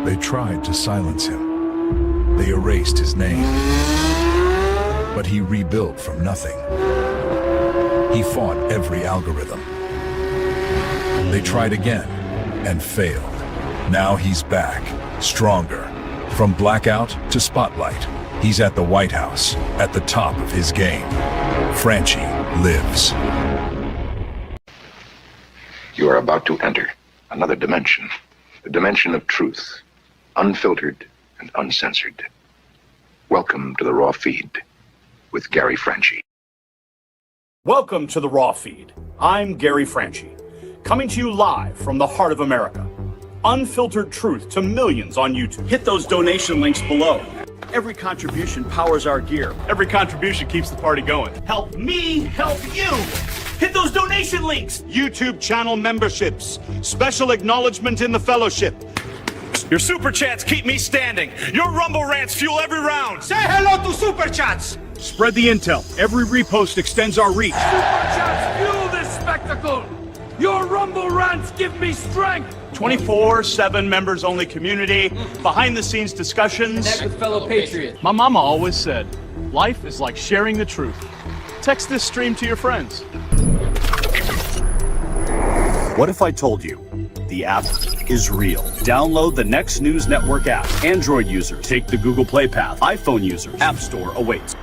They tried to silence him. They erased his name. But he rebuilt from nothing. He fought every algorithm. They tried again and failed. Now he's back, stronger. From blackout to spotlight, he's at the White House, at the top of his game. Franchi lives. You are about to enter another dimension, the dimension of truth, unfiltered and uncensored. Welcome to the Raw Feed with Gary Franchi. Welcome to the Raw Feed. I'm Gary Franchi, coming to you live from the heart of America. Unfiltered truth to millions on YouTube. Hit those donation links below. Every contribution powers our gear. Every contribution keeps the party going. Help me help you. Hit those donation links. YouTube channel memberships. Special acknowledgement in the fellowship. Your super chats keep me standing. Your Rumble rants fuel every round. Say hello to super chats. Spread the intel. Every repost extends our reach. Super chats fuel this spectacle. Your Rumble rants give me strength. 24/7 members only community. Behind the scenes discussions. Connect with fellow patriots. My mama always said, life is like sharing the truth. Text this stream to your friends. What if I told you the app is real? Download the Next News Network app. Android users, take the Google Play path. iPhone users, App Store awaits.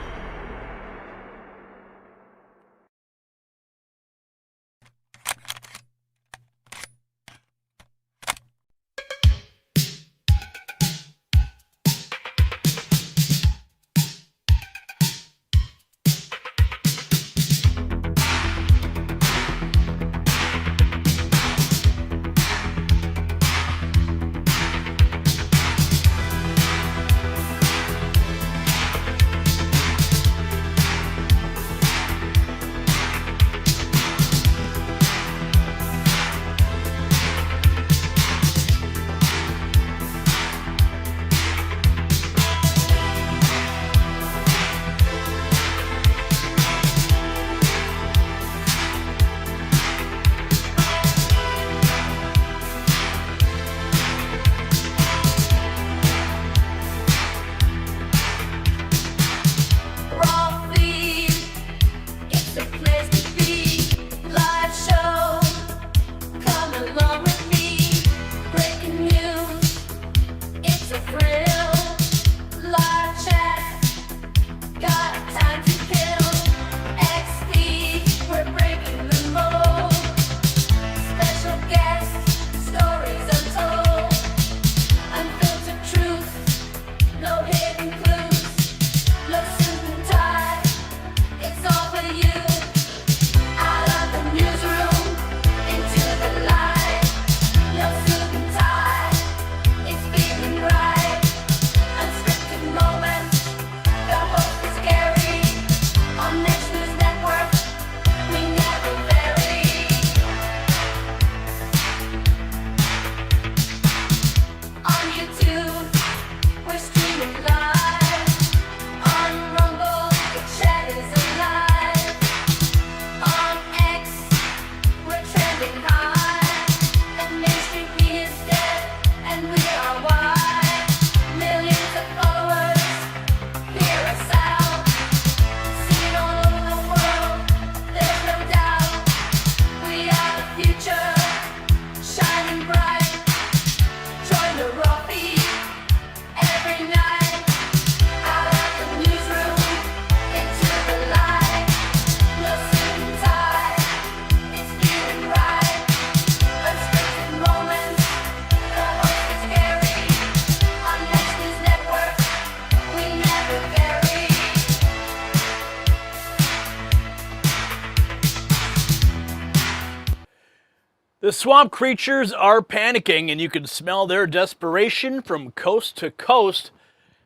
The swamp creatures are panicking, and you can smell their desperation from coast to coast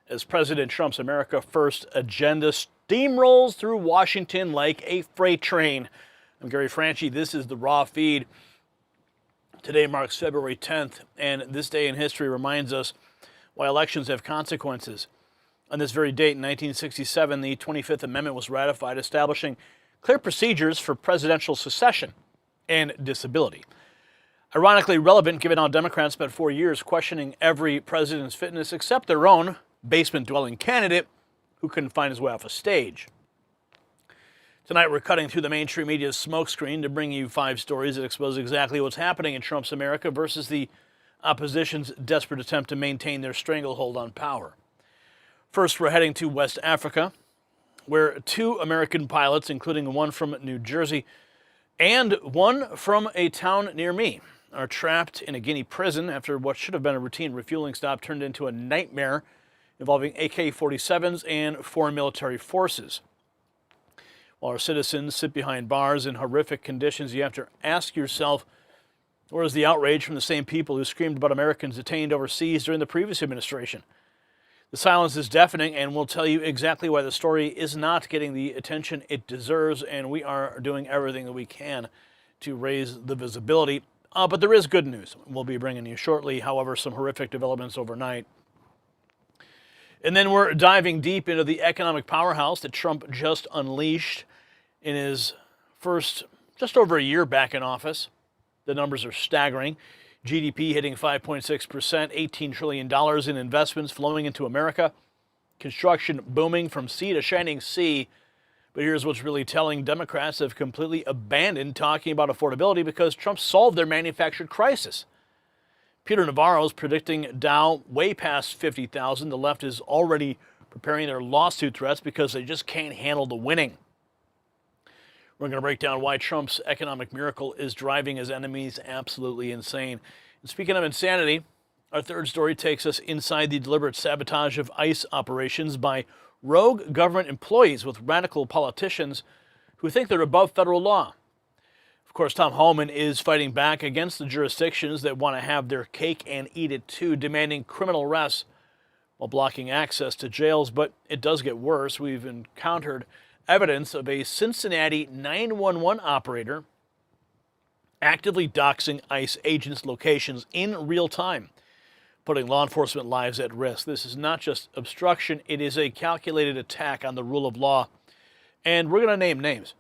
as President Trump's America First agenda steamrolls through Washington like a freight train. I'm Gary Franchi. This is the Raw Feed. Today marks February 10th, and this day in history reminds us why elections have consequences. On this very date in 1967, the 25th Amendment was ratified, establishing clear procedures for presidential succession and disability. Ironically relevant given how Democrats spent 4 years questioning every president's fitness except their own basement-dwelling candidate who couldn't find his way off a stage. Tonight we're cutting through the mainstream media's smokescreen to bring you 5 stories that expose exactly what's happening in Trump's America versus the opposition's desperate attempt to maintain their stranglehold on power. First, we're heading to West Africa, where 2 American pilots, including one from New Jersey and one from a town near me, are trapped in a Guinea prison after what should have been a routine refueling stop turned into a nightmare involving AK-47s and foreign military forces. While our citizens sit behind bars in horrific conditions, you have to ask yourself, where is the outrage from the same people who screamed about Americans detained overseas during the previous administration? The silence is deafening, and we'll tell you exactly why the story is not getting the attention it deserves, and we are doing everything that we can to raise the visibility. But there is good news we'll be bringing you shortly, however, some horrific developments overnight. And then we're diving deep into the economic powerhouse that Trump just unleashed in his first just over a year back in office. The numbers are staggering. GDP hitting 5.6%, $18 trillion in investments flowing into America. Construction booming from sea to shining sea. But here's what's really telling. Democrats have completely abandoned talking about affordability because Trump solved their manufactured crisis. Peter Navarro is predicting Dow way past 50,000. The left is already preparing their lawsuit threats because they just can't handle the winning. We're going to break down why Trump's economic miracle is driving his enemies absolutely insane. And speaking of insanity, our third story takes us inside the deliberate sabotage of ICE operations by rogue government employees with radical politicians who think they're above federal law. Of course, Tom Homan is fighting back against the jurisdictions that want to have their cake and eat it too, demanding criminal arrests while blocking access to jails. But it does get worse. We've encountered evidence of a Cincinnati 911 operator actively doxing ICE agents' locations in real time, putting law enforcement lives at risk. This is not just obstruction, it is a calculated attack on the rule of law. And we're going to name names.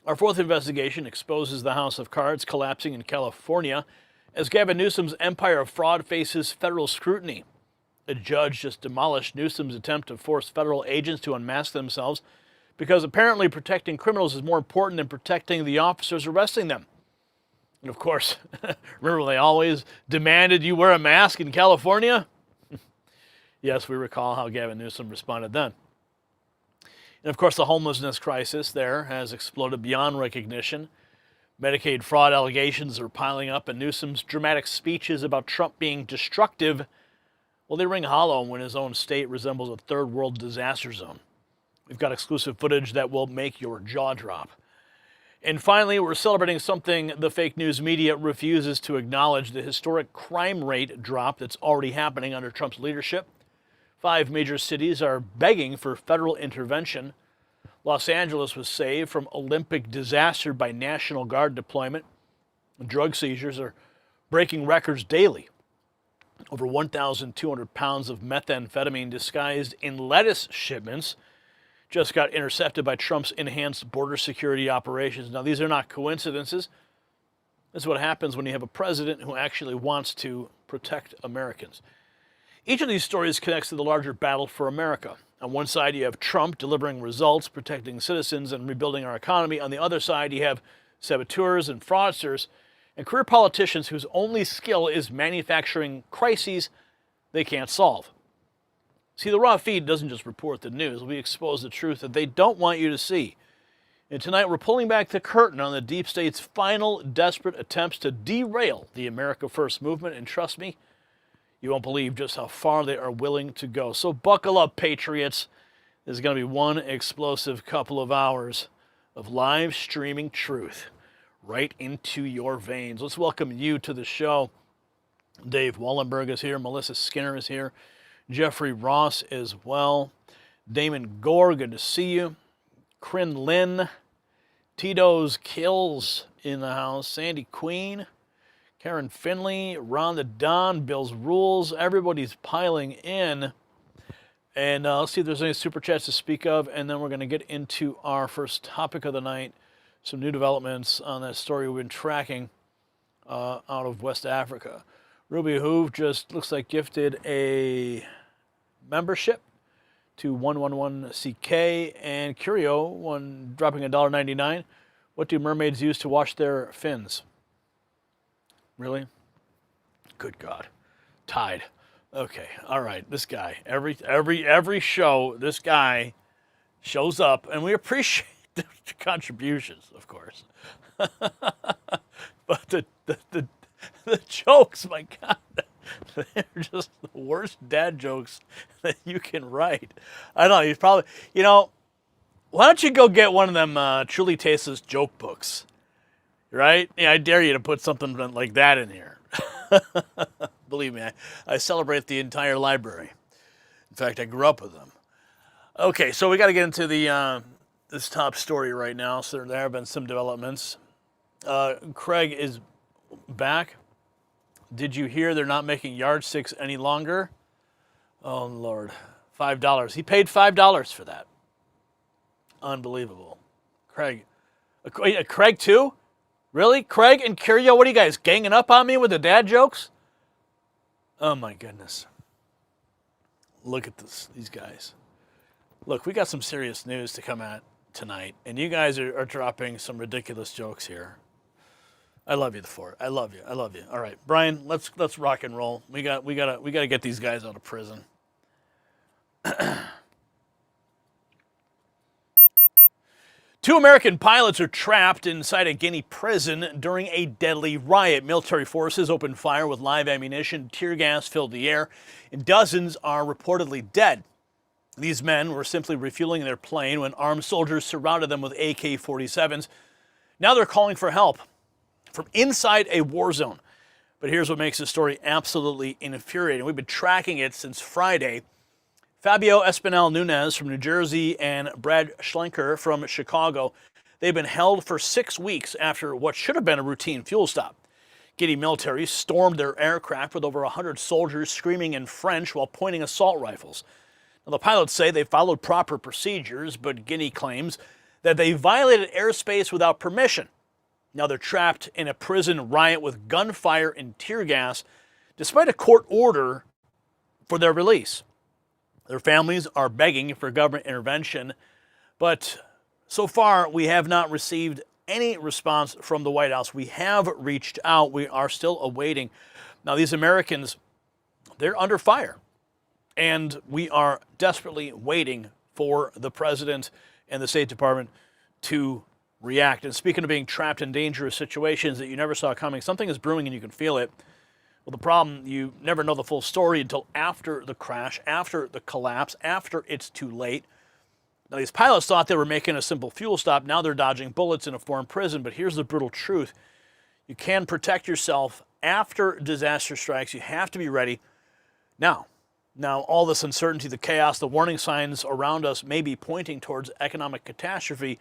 Our fourth investigation exposes the house of cards collapsing in California as Gavin Newsom's empire of fraud faces federal scrutiny. A judge just demolished Newsom's attempt to force federal agents to unmask themselves because apparently protecting criminals is more important than protecting the officers arresting them. And of course, remember when they always demanded you wear a mask in California? Yes, we recall how Gavin Newsom responded then. And of course, the homelessness crisis there has exploded beyond recognition. Medicaid fraud allegations are piling up, and Newsom's dramatic speeches about Trump being destructive, well, they ring hollow when his own state resembles a third world disaster zone. We've got exclusive footage that will make your jaw drop. And finally, we're celebrating something the fake news media refuses to acknowledge, the historic crime rate drop that's already happening under Trump's leadership. 5 major cities are begging for federal intervention. Los Angeles was saved from Olympic disaster by National Guard deployment. Drug seizures are breaking records daily. Over 1,200 pounds of methamphetamine disguised in lettuce shipments just got intercepted by Trump's enhanced border security operations. Now, these are not coincidences. This is what happens when you have a president who actually wants to protect Americans. Each of these stories connects to the larger battle for America. On one side, you have Trump delivering results, protecting citizens, and rebuilding our economy. On the other side, you have saboteurs and fraudsters and career politicians whose only skill is manufacturing crises they can't solve. See, the Raw Feed doesn't just report the news. We expose the truth that they don't want you to see. And tonight we're pulling back the curtain on the deep state's final desperate attempts to derail the America First movement. And trust me, you won't believe just how far they are willing to go. So buckle up, patriots. There's going to be one explosive couple of hours of live streaming truth right into your veins. Let's welcome you to the show. Dave Wallenberg is here. Melissa Skinner is here. Jeffrey Ross as well. Damon Gore, good to see you. Corinne Lynn. Tito's Kills in the house. Sandy Queen. Karen Finley. Ron the Don. Bill's Rules. Everybody's piling in. And let's see if there's any super chats to speak of. And then we're going to get into our first topic of the night. Some new developments on that story we've been tracking out of West Africa. Ruby Hoove just looks like gifted a membership to 111CK, and Curio dropping $1.99. What do mermaids use to wash their fins? Really? Good God. Tide. Okay, all right. This guy, every show, this guy shows up, and we appreciate the contributions, of course. But the jokes, my God, they're just the worst dad jokes that you can write. I don't know. He's probably, why don't you go get one of them Truly Tasteless joke books, right? Yeah, I dare you to put something like that in here. Believe me, I celebrate the entire library. In fact, I grew up with them. Okay, so we got to get into the this top story right now. So there have been some developments. Craig is back. Did you hear they're not making yardsticks any longer? Oh, Lord. $5. He paid $5 for that. Unbelievable. Craig. Craig, too? Really? Craig and Curio, what are you guys, ganging up on me with the dad jokes? Oh, my goodness. Look at these guys. Look, we got some serious news to come at tonight, and you guys are dropping some ridiculous jokes here. I love you for it. I love you. All right, Brian, let's rock and roll. We gotta get these guys out of prison. Two American pilots are trapped inside a Guinea prison during a deadly riot. Military forces opened fire with live ammunition. Tear gas filled the air, and dozens are reportedly dead. These men were simply refueling their plane when armed soldiers surrounded them with AK-47s. Now they're calling for help from inside a war zone. But here's what makes this story absolutely infuriating. We've been tracking it since Friday. Fabio Espinal Nunez from New Jersey and Brad Schlenker from Chicago, they've been held for 6 weeks after what should have been a routine fuel stop. Guinea military stormed their aircraft with over 100 soldiers screaming in French while pointing assault rifles. Now, the pilots say they followed proper procedures, but Guinea claims that they violated airspace without permission. Now they're trapped in a prison riot with gunfire and tear gas, despite a court order for their release. Their families are begging for government intervention, but so far we have not received any response from the White House. We have reached out. We are still awaiting. Now these Americans, they're under fire, and we are desperately waiting for the president and the State Department to react. And speaking of being trapped in dangerous situations that you never saw coming, something is brewing and you can feel it. Well, the problem, you never know the full story until after the crash, after the collapse, after it's too late. Now, these pilots thought they were making a simple fuel stop. Now they're dodging bullets in a foreign prison. But here's the brutal truth. You can protect yourself after disaster strikes. You have to be ready now. Now, all this uncertainty, the chaos, the warning signs around us may be pointing towards economic catastrophe.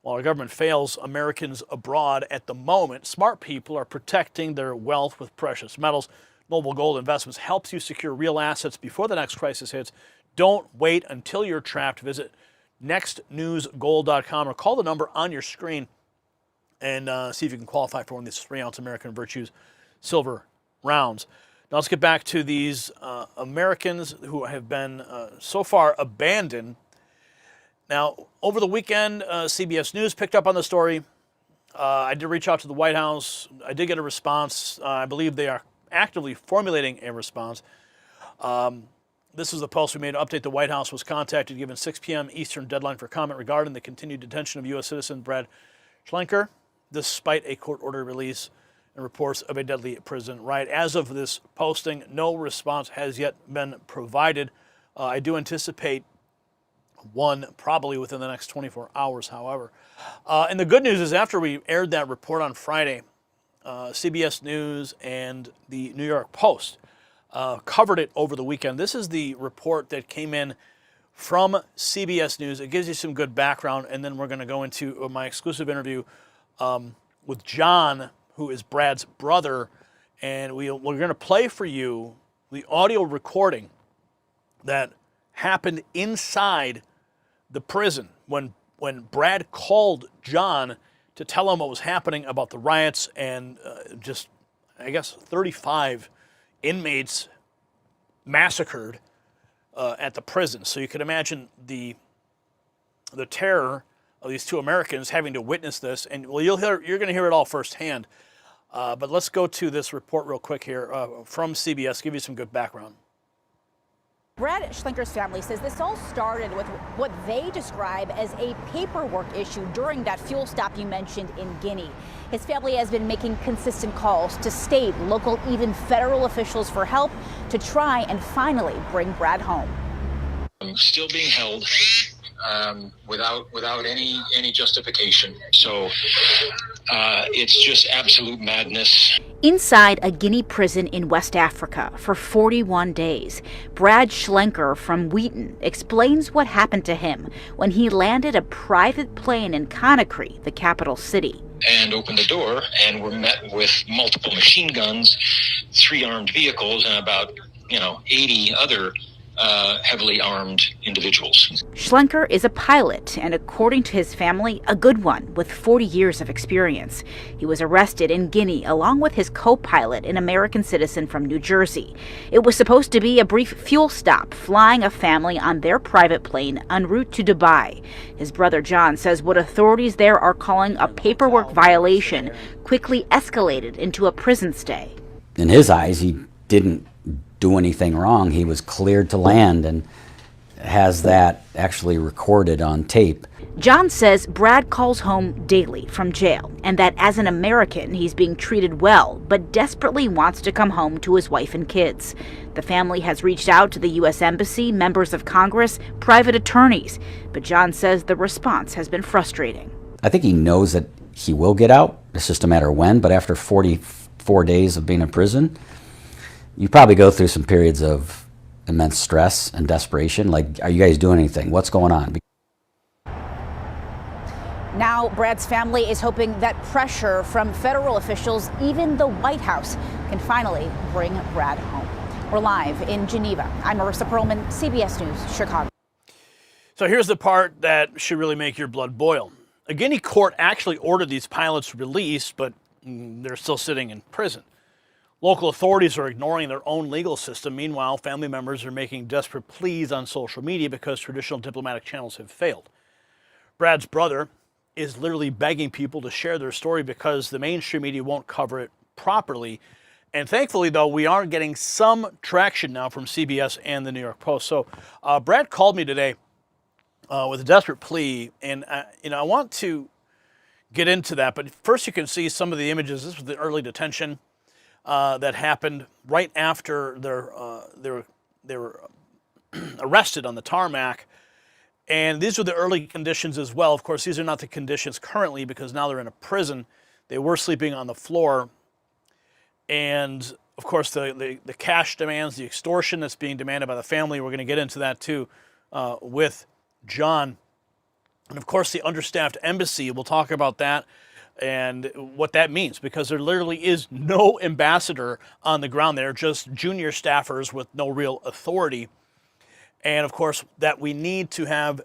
While our government fails Americans abroad at the moment, smart people are protecting their wealth with precious metals. Noble Gold Investments helps you secure real assets before the next crisis hits. Don't wait until you're trapped. Visit nextnewsgold.com or call the number on your screen and see if you can qualify for one of these 3-ounce American Virtues silver rounds. Now let's get back to these Americans who have been so far abandoned. Now, over the weekend, CBS News picked up on the story. I did reach out to the White House. I did get a response. I believe they are actively formulating a response. This is the post we made to update. The White House was contacted, given 6 p.m. Eastern deadline for comment regarding the continued detention of U.S. citizen Brad Schlenker, despite a court-ordered release and reports of a deadly prison riot. As of this posting, no response has yet been provided. I do anticipate one probably within the next 24 hours, however. And the good news is after we aired that report on Friday, CBS News and the New York Post covered it over the weekend. This is the report that came in from CBS News. It gives you some good background, and then we're going to go into my exclusive interview with John, who is Brad's brother, and we're going to play for you the audio recording that happened inside the prison when Brad called John to tell him what was happening about the riots and just I guess, 35 inmates massacred at the prison. So you can imagine the terror of these two Americans having to witness this. And well, you're going to hear it all firsthand. But let's go to this report real quick here from CBS, give you some good background. Brad Schlenker's family says this all started with what they describe as a paperwork issue during that fuel stop you mentioned in Guinea. His family has been making consistent calls to state, local, even federal officials for help to try and finally bring Brad home. I'm still being held without any justification. So it's just absolute madness. Inside a Guinea prison in West Africa for 41 days, Brad Schlenker from Wheaton explains what happened to him when he landed a private plane in Conakry, the capital city. And opened the door and were met with multiple machine guns, 3 armed vehicles, and about 80 other heavily armed individuals. Schlenker is a pilot and, according to his family, a good one with 40 years of experience. He was arrested in Guinea along with his co-pilot, an American citizen from New Jersey. It was supposed to be a brief fuel stop, flying a family on their private plane en route to Dubai. His brother John says what authorities there are calling a paperwork violation quickly escalated into a prison stay. In his eyes, he didn't do anything wrong. He was cleared to land and has that actually recorded on tape. John says Brad calls home daily from jail and that as an American he's being treated well, but desperately wants to come home to his wife and kids. The family has reached out to the U.S. Embassy, members of Congress, private attorneys, but John says the response has been frustrating. I think he knows that he will get out. It's just a matter of when, but after 44 days of being in prison, you probably go through some periods of immense stress and desperation. Like, are you guys doing anything? What's going on? Now, Brad's family is hoping that pressure from federal officials, even the White House, can finally bring Brad home. We're live in Geneva. I'm Marissa Perlman, CBS News, Chicago. So here's the part that should really make your blood boil. A Guinea court actually ordered these pilots released, but they're still sitting in prison. Local authorities are ignoring their own legal system. Meanwhile, family members are making desperate pleas on social media because traditional diplomatic channels have failed. Brad's brother is literally begging people to share their story because the mainstream media won't cover it properly. And thankfully, though, we are getting some traction now from CBS and the New York Post. So Brad called me today with a desperate plea, and I want to get into that. But first, you can see some of the images. This was the early detention that happened right after they were arrested on the tarmac. And these are the early conditions as well. Of course, these are not the conditions currently because now they're in a prison. They were sleeping on the floor. And, of course, the cash demands, the extortion that's being demanded by the family. We're going to get into that, too, with John. And, of course, the understaffed embassy. We'll talk about that and what that means, because there literally is no ambassador on the ground there, just junior staffers with no real authority. And, of course, that we need to have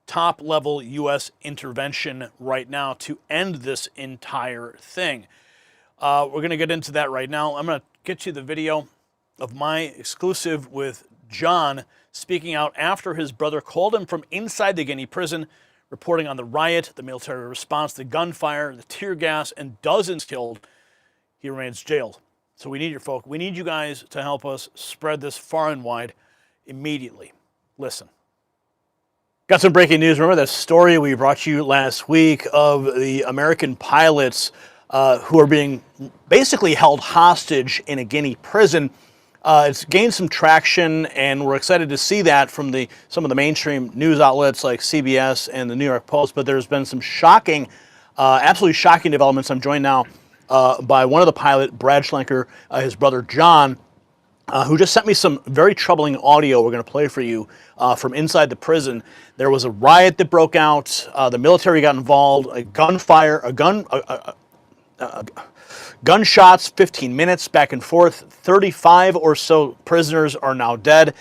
top-level U.S. intervention right now to end this entire thing. We're going to get into that right now. I'm going to get you the video of my exclusive with John speaking out after his brother called him from inside the Guinea prison, reporting on the riot, the military response, the gunfire, the tear gas, and dozens killed. He remains jailed. So we need your folk. We need you guys to help us spread this far and wide immediately. Listen. Got some breaking news. Remember that story we brought you last week of the American pilots who are being basically held hostage in a Guinea prison? It's gained some traction, and we're excited to see that from some of the mainstream news outlets like CBS and the New York Post. But there's been some shocking, absolutely shocking developments. I'm joined now by one of the pilot, Brad Schlenker, his brother John, who just sent me some very troubling audio we're going to play for you from inside the prison. There was a riot that broke out. The military got involved. A gunfire, gunshots, 15 minutes back and forth. 35 or so prisoners are now dead.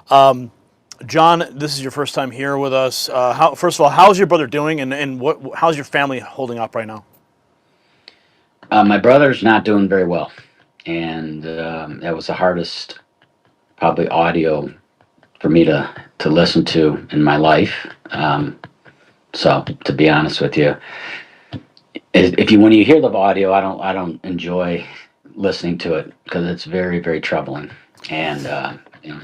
John, this is your first time here with us. First of all, how's your brother doing, and how's your family holding up right now? My brother's not doing very well. and that was the hardest, probably audio for me to listen to in my life. So to be honest with you, when you hear the audio, I don't enjoy listening to it because it's very, very troubling. And you know,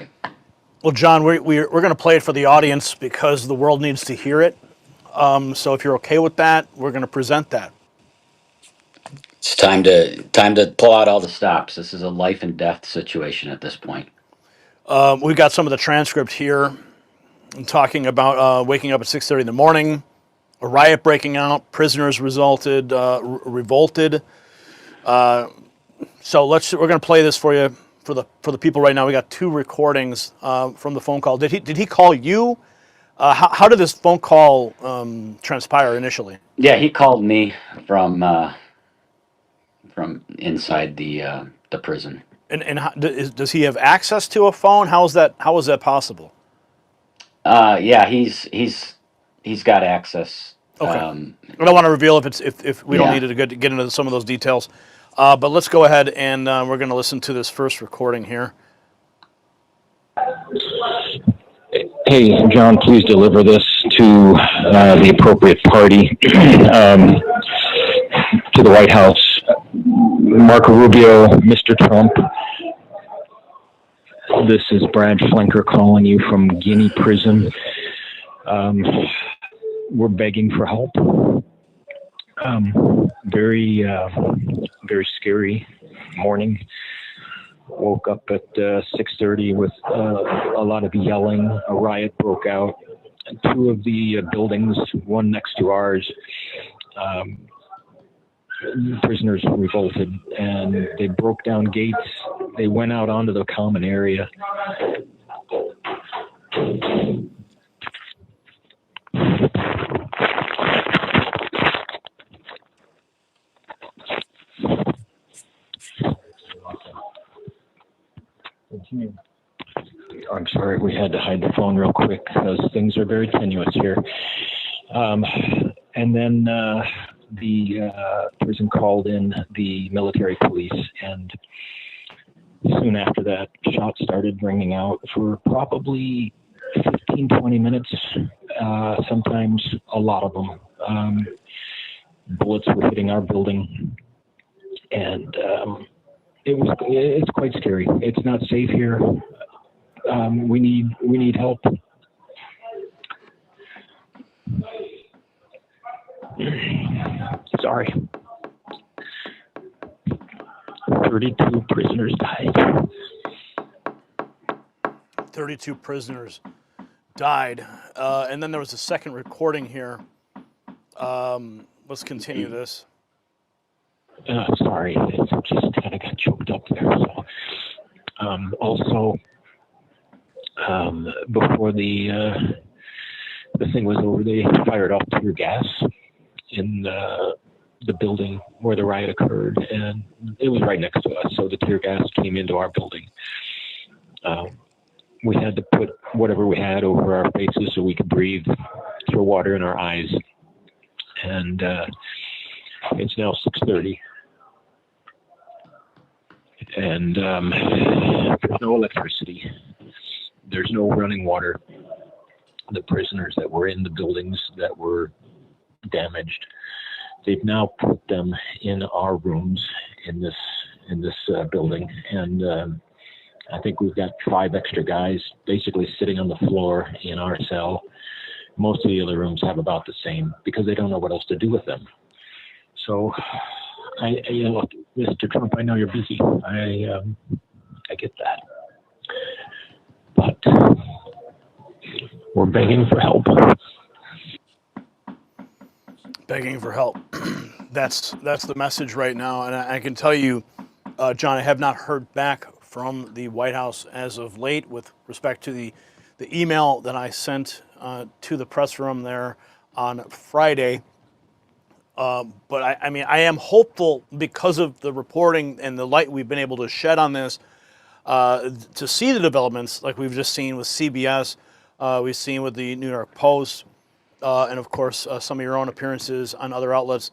Well, John, we're going to play it for the audience because the world needs to hear it. So if you're okay with that, we're going to present that. it's time to pull out all the stops. This is a life and death situation at this point. We've got some of the transcript here talking about waking up at 6:30 in the morning, a riot breaking out, prisoners revolted. So we're going to play this for you for the people right now. We got 2 recordings from the phone call. Did he call you? How did this phone call transpire initially? Yeah, he called me from inside the prison. And does he have access to a phone? How is that possible? Yeah, he's got access. Okay. I don't want to reveal if we don't Yeah. need to get into some of those details. But let's go ahead and we're going to listen to this first recording here. Hey, John, please deliver this to the appropriate party, to the White House. Marco Rubio, Mr. Trump. This is Brad Flanker calling you from Guinea prison. We're begging for help. Very scary morning. Woke up at 6:30 with a lot of yelling. A riot broke out. 2 of the buildings, one next to ours, prisoners revolted and they broke down gates. They went out onto the common area. I'm sorry, we had to hide the phone real quick because things are very tenuous here. And then the prison called in the military police, and soon after that, shots started ringing out for probably 15, 20 minutes, sometimes a lot of them. Bullets were hitting our building, and it's quite scary. It's not safe here. We need help. Sorry. 32 prisoners died. 32 prisoners died. And then there was a second recording here. Let's continue this. Sorry, it just kind of got choked up there. So, also, before the thing was over, they fired off tear gas in the building where the riot occurred, and it was right next to us, so the tear gas came into our building. We had to put whatever we had over our faces so we could breathe, throw water in our eyes, and it's now 6:30, and there's no electricity, there's no running water. The prisoners that were in the buildings that were damaged, they've now put them in our rooms in this building, and I think we've got 5 extra guys basically sitting on the floor in our cell. Most of the other rooms have about the same because they don't know what else to do with them. So, look, Mr. Trump, I know you're busy. I get that, but we're begging for help. Begging for help. That's the message right now, and I can tell you, John, I have not heard back from the White House as of late with respect to the email that I sent to the press room there on Friday. But I mean, I am hopeful because of the reporting and the light we've been able to shed on this, to see the developments like we've just seen with CBS, we've seen with the New York Post, and of course some of your own appearances on other outlets.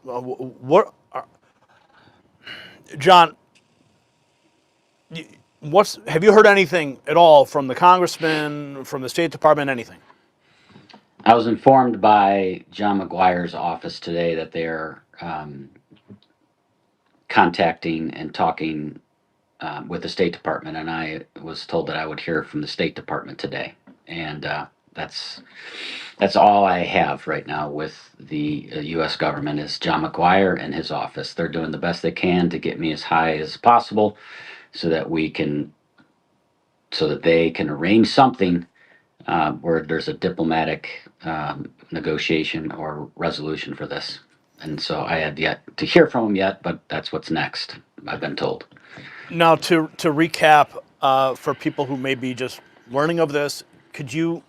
John, Have you heard anything at all from the congressman, from the State Department, anything? I was informed by John McGuire's office today that they're contacting and talking with the State Department, and I was told that I would hear from the State Department today, and that's all I have right now with the U.S. government is John McGuire and his office. They're doing the best they can to get me as high as possible, so that they can arrange something where there's a diplomatic negotiation or resolution for this. And so I had yet to hear from him yet, but that's what's next, I've been told. Now, to recap, for people who may be just learning of this, could you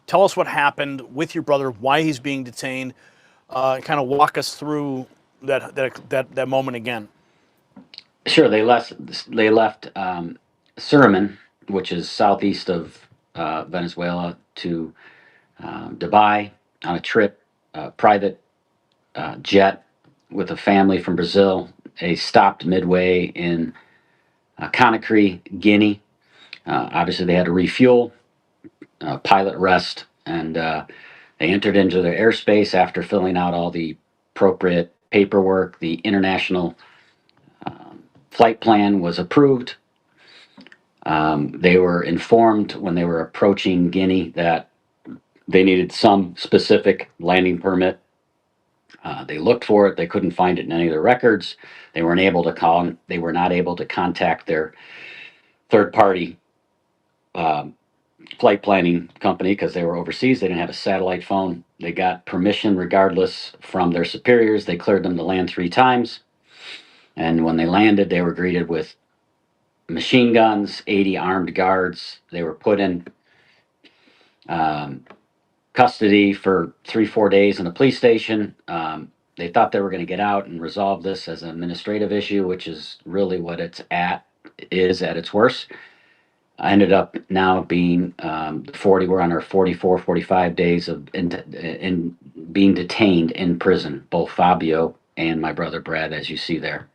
tell us what happened with your brother, why he's being detained, kind of walk us through that moment again? Sure. They left Suriname, which is southeast of Venezuela, to Dubai on a trip, private jet with a family from Brazil. They stopped midway in Conakry, Guinea. Obviously, they had to refuel, pilot rest, and they entered into their airspace after filling out all the appropriate paperwork. The international flight plan was approved. They were informed when they were approaching Guinea that they needed some specific landing permit. They looked for it. They couldn't find it in any of their records. They weren't able to call. They were not able to contact their third-party flight planning company because they were overseas. They didn't have a satellite phone. They got permission regardless from their superiors. They cleared them to land 3 times. And when they landed, they were greeted with machine guns, 80 armed guards. They were put in custody for 3-4 days in a police station. They thought they were going to get out and resolve this as an administrative issue, which is really what is at its worst. I ended up now being we're on our 44, 45 days of in being detained in prison, both Fabio and my brother Brad, as you see there.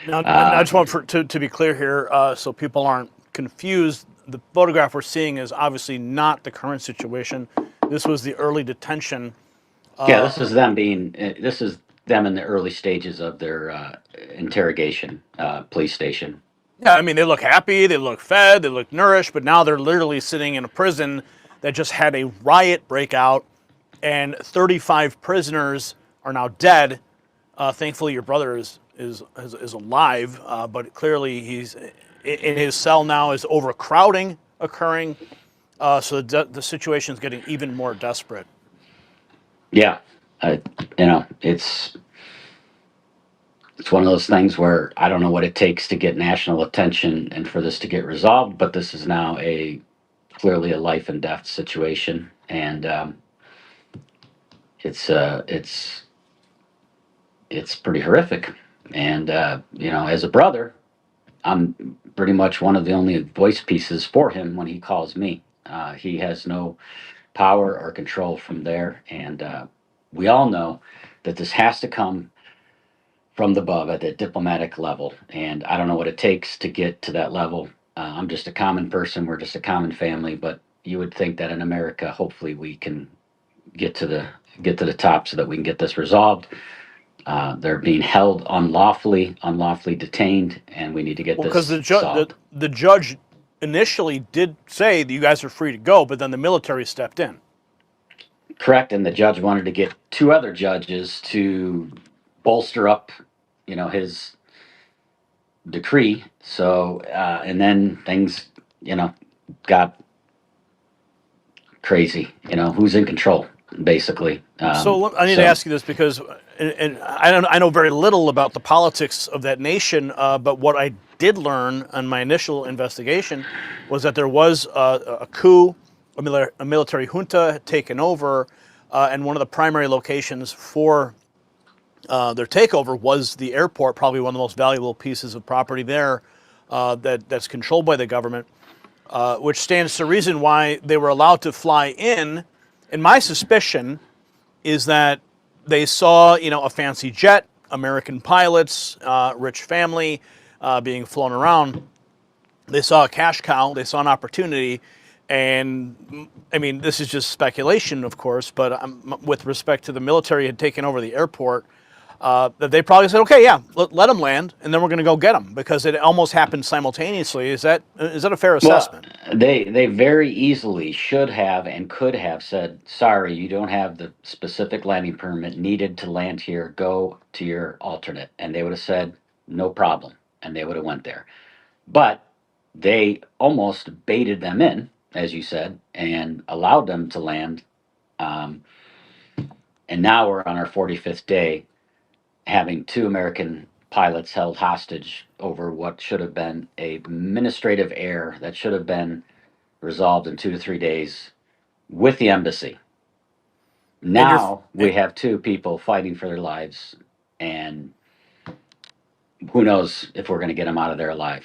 Now, I just want to be clear here, so people aren't confused. The photograph we're seeing is obviously not the current situation. This was the early detention. This is them in the early stages of their interrogation, police station. Yeah, I mean, they look happy, they look fed, they look nourished, but now they're literally sitting in a prison that just had a riot break out, and 35 prisoners are now dead. Thankfully, your brother is alive, but clearly he's in his cell now. Is overcrowding occurring, so the situation is getting even more desperate. Yeah, it's one of those things where I don't know what it takes to get national attention and for this to get resolved, but this is now clearly a life and death situation, and it's pretty horrific. And as a brother, I'm pretty much one of the only voice pieces for him when he calls me. He has no power or control from there, and we all know that this has to come from the above at the diplomatic level, and I don't know what it takes to get to that level. I'm just a common person. We're just a common family, but you would think that in America, hopefully, we can get to the top so that we can get this resolved. They're being held unlawfully detained, and we need to get this solved. Because the judge initially did say that you guys are free to go, but then the military stepped in. Correct, and the judge wanted to get 2 other judges to bolster up, his decree. So, and then things, got crazy. Who's in control, basically. So I need to ask you this because, and I know very little about the politics of that nation, but what I did learn on my initial investigation was that there was a coup, a military junta had taken over, and one of the primary locations for their takeover was the airport, probably one of the most valuable pieces of property there that's controlled by the government, which stands to reason why they were allowed to fly in. And my suspicion is that they saw, a fancy jet, American pilots, rich family being flown around, They saw a cash cow, they saw an opportunity, and I mean, this is just speculation, of course, but with respect to the military had taken over the airport, that they probably said, okay, yeah, let them land, and then we're going to go get them, because it almost happened simultaneously. Is that a fair assessment? Well, they very easily should have and could have said, sorry, you don't have the specific landing permit needed to land here. Go to your alternate. And they would have said, no problem. And they would have went there. But they almost baited them in, as you said, and allowed them to land. And now we're on our 45th day, having two American pilots held hostage over what should have been a administrative error that should have been resolved in 2 to 3 days with the embassy. Now we have two people fighting for their lives, and who knows if we're going to get them out of there alive.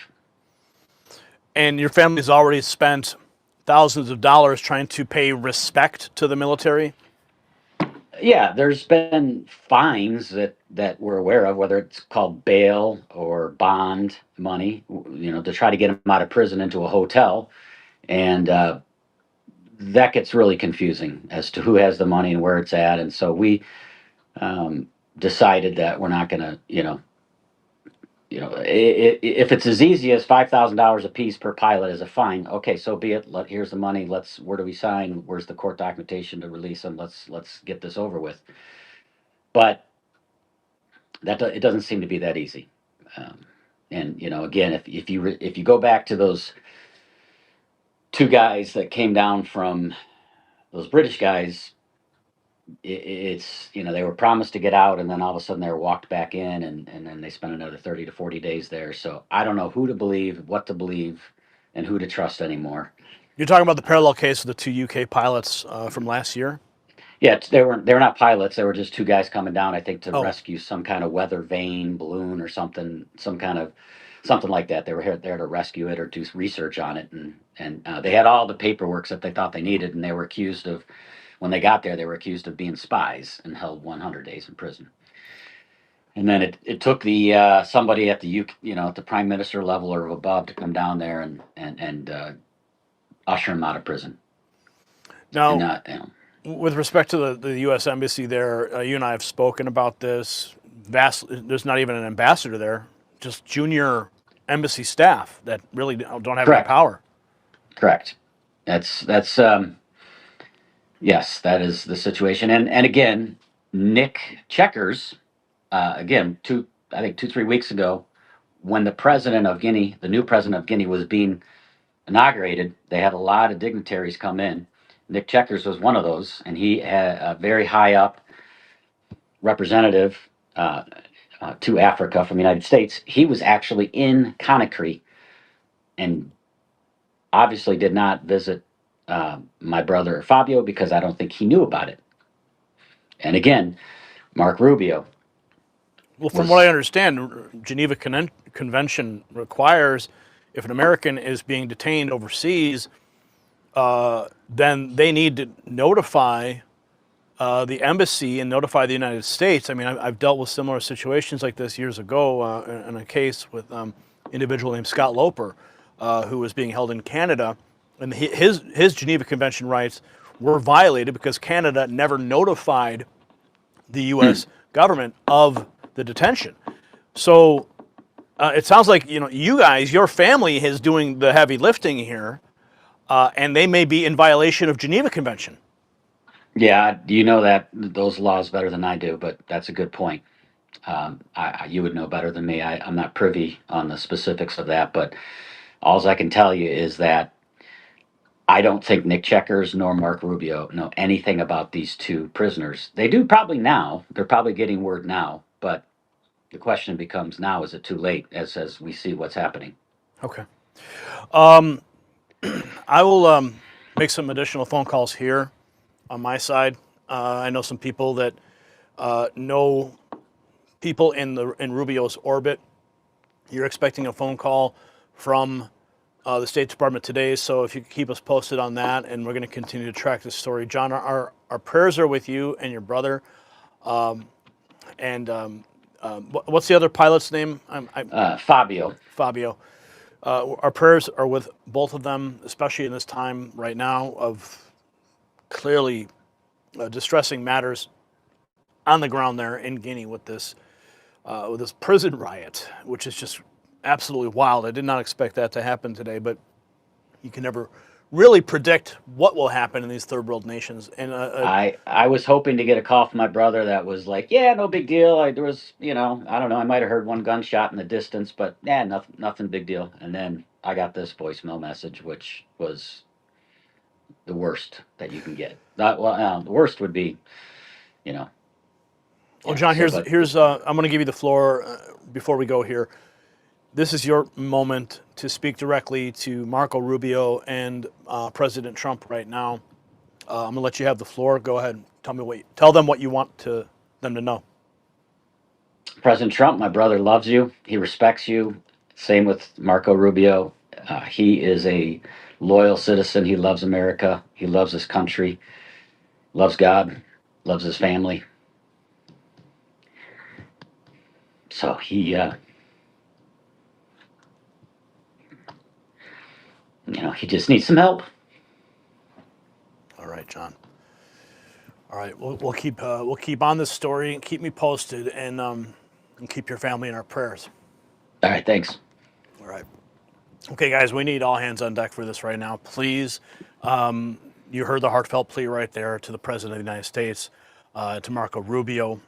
And your family's already spent thousands of dollars trying to pay respect to the military? Yeah, there's been fines that we're aware of, whether it's called bail or bond money, to try to get them out of prison into a hotel. And that gets really confusing as to who has the money and where it's at. And so we decided that we're not going to, if it's as easy as $5,000 a piece per pilot as a fine, okay, so be it. Here's the money. Where do we sign? Where's the court documentation to release them? Let's get this over with. But it doesn't seem to be that easy. And again, if you go back to those two guys that came down from those British guys, it's they were promised to get out, and then all of a sudden they were walked back in, and then they spent another 30 to 40 days there. So I don't know who to believe, what to believe, and who to trust anymore. You're talking about the parallel case of the two UK pilots from last year? Yeah, they were not pilots. They were just two guys coming down, I think, to rescue some kind of weather vane balloon or something like that. They were there to rescue it or do research on it, and they had all the paperwork that they thought they needed, and they were accused of, when they got there, they were accused of being spies and held 100 days in prison. And then it took the somebody at the at the prime minister level or above to come down there and usher them out of prison. Now, with respect to the U.S. Embassy there, you and I have spoken about this. There's not even an ambassador there, just junior embassy staff that really don't have any power. Correct. That's yes, that is the situation. And again, Nick Checkers, again, 2-3 weeks ago, when the president of Guinea, the new president of Guinea, was being inaugurated, they had a lot of dignitaries come in. Nick Checkers was one of those, and he had a very high up representative to Africa from the United States. He was actually in Conakry and obviously did not visit my brother Fabio because I don't think he knew about it. And again, Mark Rubio. Well, from what I understand, Geneva Convention requires if an American is being detained overseas, then they need to notify the embassy and notify the United States. I mean, I've dealt with similar situations like this years ago in a case with an individual named Scott Loper, who was being held in Canada, and his Geneva Convention rights were violated because Canada never notified the U.S. government of the detention. So it sounds like you guys, your family, is doing the heavy lifting here, and they may be in violation of Geneva Convention. Yeah, you know those laws better than I do, but that's a good point. You would know better than me. I'm not privy on the specifics of that, but all I can tell you is that I don't think Nick Checkers nor Mark Rubio know anything about these two prisoners. They do probably now. They're probably getting word now, but the question becomes now, is it too late as we see what's happening? Okay. I will make some additional phone calls here on my side. I know some people that know people in Rubio's orbit. You're expecting a phone call from the State Department today, so if you could keep us posted on that, and we're going to continue to track this story. John, our prayers are with you and your brother. What's the other pilot's name? Fabio. Fabio. Our prayers are with both of them, especially in this time right now of clearly distressing matters on the ground there in Guinea with this prison riot, which is just absolutely wild. I did not expect that to happen today, but you can never really predict what will happen in these third world nations. And I was hoping to get a call from my brother that was like, yeah, no big deal. There was, I don't know, I might have heard one gunshot in the distance, but yeah, nothing big deal. And then I got this voicemail message, which was the worst that you can get. The worst would be, Well, yeah, John, so, here's I'm going to give you the floor before we go here. This is your moment to speak directly to Marco Rubio and President Trump right now. I'm going to let you have the floor. Go ahead. Tell them what you want them to know. President Trump, my brother loves you. He respects you. Same with Marco Rubio. He is a loyal citizen. He loves America. He loves his country, loves God, loves his family. So he just needs some help. All right, John. All right, we'll keep on this story and keep me posted, and keep your family in our prayers. All right, thanks. All right. Okay, guys, we need all hands on deck for this right now. Please, you heard the heartfelt plea right there to the President of the United States, to Marco Rubio.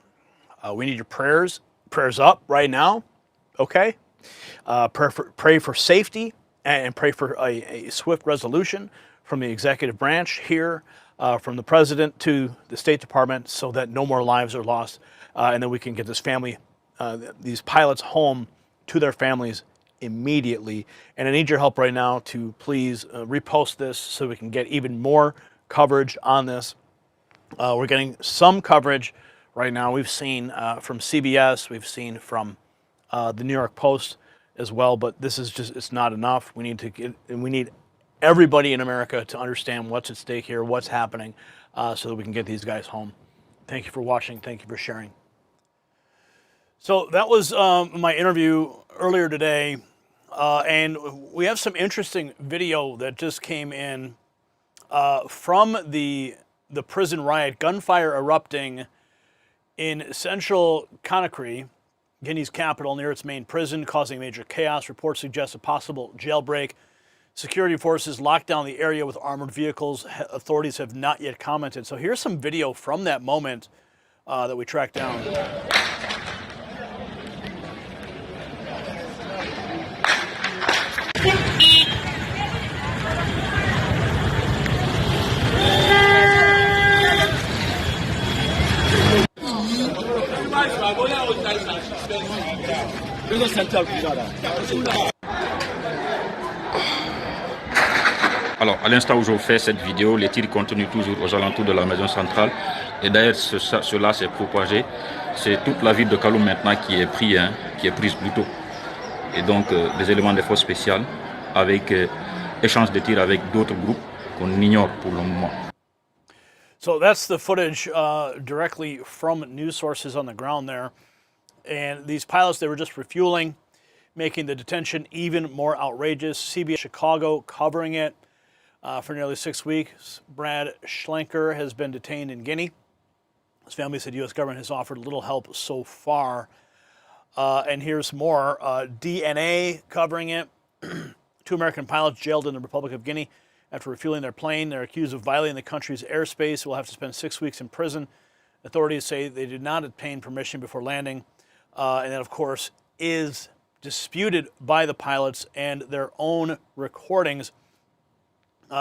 We need your prayers up right now. Okay, pray for safety and pray for a swift resolution from the executive branch here, from the president to the State Department, so that no more lives are lost, and then we can get these pilots home to their families immediately. And I need your help right now to please repost this so we can get even more coverage on this. We're getting some coverage right now. We've seen from CBS, we've seen from the New York Post as well, but this is it's not enough. We need everybody in America to understand what's at stake here, what's happening, so that we can get these guys home. Thank you for watching. Thank you for sharing. So that was my interview earlier today, and we have some interesting video that just came in from the prison riot, gunfire erupting in central Conakry, Guinea's capital, near its main prison, causing major chaos. Reports suggest a possible jailbreak. Security forces locked down the area with armored vehicles. Authorities have not yet commented. So here's some video from that moment that we tracked down. Alors, à l'instant où je fais cette vidéo, les tirs continuent toujours aux alentours de la maison centrale. Et d'ailleurs, cela s'est propagé. C'est toute la ville de Kaloum maintenant qui est prise plutôt. Et donc, des éléments des forces spéciales avec échange de tirs avec d'autres groupes qu'on ignore pour le moment. So that's the footage directly from news sources on the ground there. And these pilots, they were just refueling, making the detention even more outrageous. CBS Chicago covering it for nearly 6 weeks. Brad Schlenker has been detained in Guinea. His family said the U.S. government has offered little help so far. And here's more. DNA covering it. 2 American pilots jailed in the Republic of Guinea after refueling their plane. They're accused of violating the country's airspace. Will have to spend 6 weeks in prison. Authorities say they did not obtain permission before landing. And that, of course, is disputed by the pilots and their own recordings.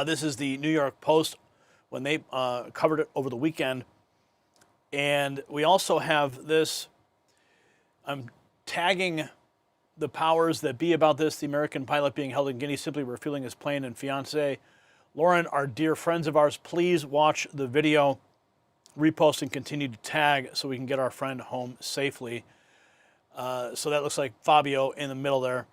This is the New York Post when they covered it over the weekend. And we also have this. I'm tagging the powers that be about this. The American pilot being held in Guinea simply refueling his plane and fiancée. Lauren, our dear friends of ours, please watch the video, repost and continue to tag so we can get our friend home safely. So that looks like Fabio in the middle there.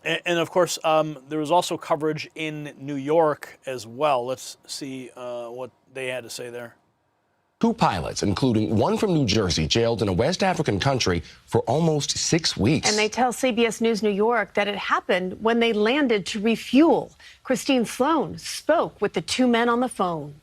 And of course, there was also coverage in New York as well. Let's see what they had to say there. 2 pilots, including one from New Jersey, jailed in a West African country for almost 6 weeks. And they tell CBS News New York that it happened when they landed to refuel. Christine Sloan spoke with the 2 men on the phone.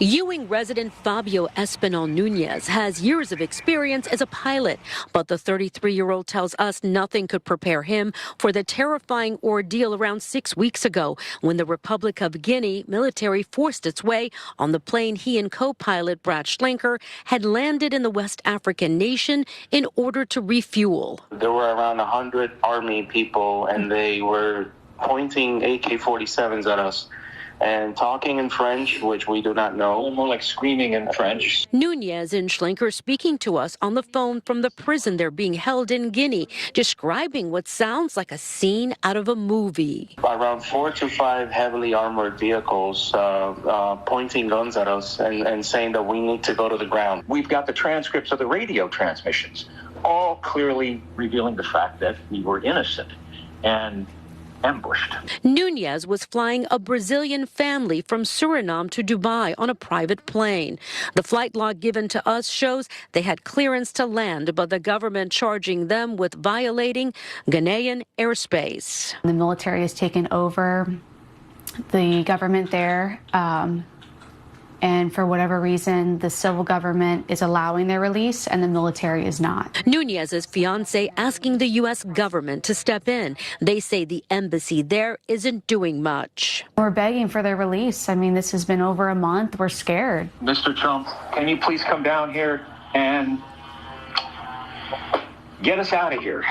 Ewing resident Fabio Espinal Nunez has years of experience as a pilot, but the 33-year-old tells us nothing could prepare him for the terrifying ordeal around 6 weeks ago when the Republic of Guinea military forced its way on the plane he and co-pilot Brad Schlenker had landed in the West African nation in order to refuel. There were around 100 army people, and they were pointing AK-47s at us and talking in French, which we do not know. More like screaming in French. Nunez and Schlenker speaking to us on the phone from the prison they're being held in Guinea, describing what sounds like a scene out of a movie. Around 4 to 5 heavily armored vehicles pointing guns at us and saying that we need to go to the ground. We've got the transcripts of the radio transmissions, all clearly revealing the fact that we were innocent and ambushed. Nunez was flying a Brazilian family from Suriname to Dubai on a private plane. The flight log given to us shows they had clearance to land, but the government charging them with violating Ghanaian airspace. The military has taken over the government there, and for whatever reason, the civil government is allowing their release and the military is not. Nunez's fiancé asking the U.S. government to step in. They say the embassy there isn't doing much. We're begging for their release. I mean, this has been over a month. We're scared. Mr. Trump, can you please come down here and get us out of here?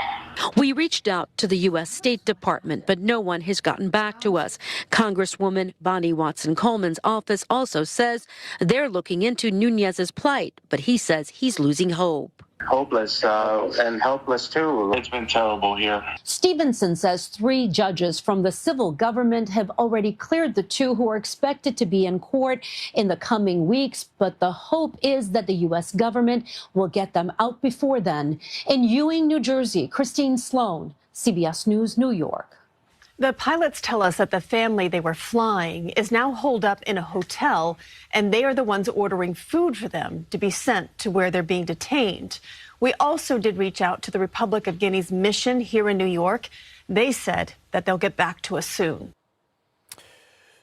We reached out to the U.S. State Department, but no one has gotten back to us. Congresswoman Bonnie Watson-Coleman's office also says they're looking into Nunez's plight, but he says he's losing hope. Hopeless and helpless, too. It's been terrible here. Stevenson says 3 judges from the civil government have already cleared the 2 who are expected to be in court in the coming weeks, but the hope is that the U.S. government will get them out before then. In Ewing, New Jersey, Christine Sloan, CBS News, New York. The pilots tell us that the family they were flying is now holed up in a hotel, and they are the ones ordering food for them to be sent to where they're being detained. We also did reach out to the Republic of Guinea's mission here in New York. They said that they'll get back to us soon.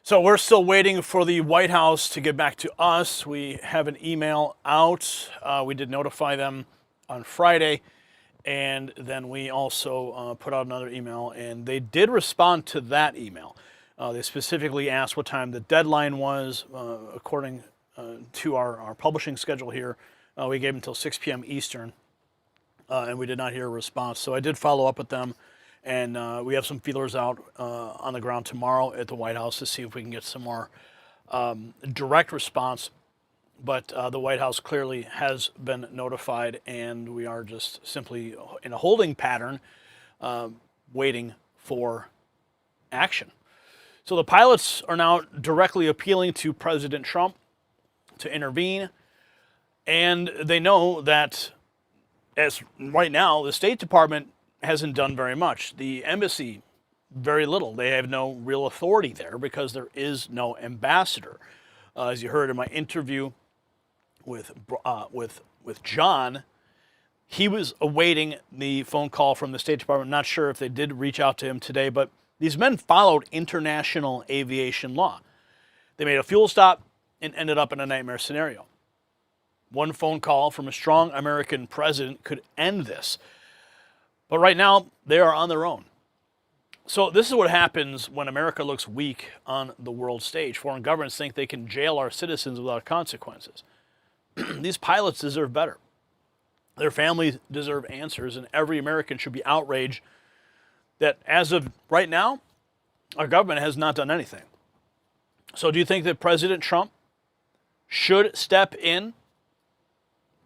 So we're still waiting for the White House to get back to us. We have an email out. We did notify them on Friday. And then we also put out another email, and they did respond to that email. They specifically asked what time the deadline was. According to our publishing schedule here, we gave them until 6 p.m. Eastern, and we did not hear a response. So I did follow up with them, and we have some feelers out on the ground tomorrow at the White House to see if we can get some more direct response. But the White House clearly has been notified, and we are just simply in a holding pattern, waiting for action. So the pilots are now directly appealing to President Trump to intervene, and they know that as right now, the State Department hasn't done very much. The embassy, very little. They have no real authority there because there is no ambassador. As you heard in my interview with John, he was awaiting the phone call from the State Department. Not sure if they did reach out to him today, but these men followed international aviation law. They made a fuel stop and ended up in a nightmare scenario. One phone call from a strong American president could end this. But right now, they are on their own. So this is what happens when America looks weak on the world stage. Foreign governments think they can jail our citizens without consequences. These pilots deserve better. Their families deserve answers, and every American should be outraged that as of right now, our government has not done anything. So do you think that President Trump should step in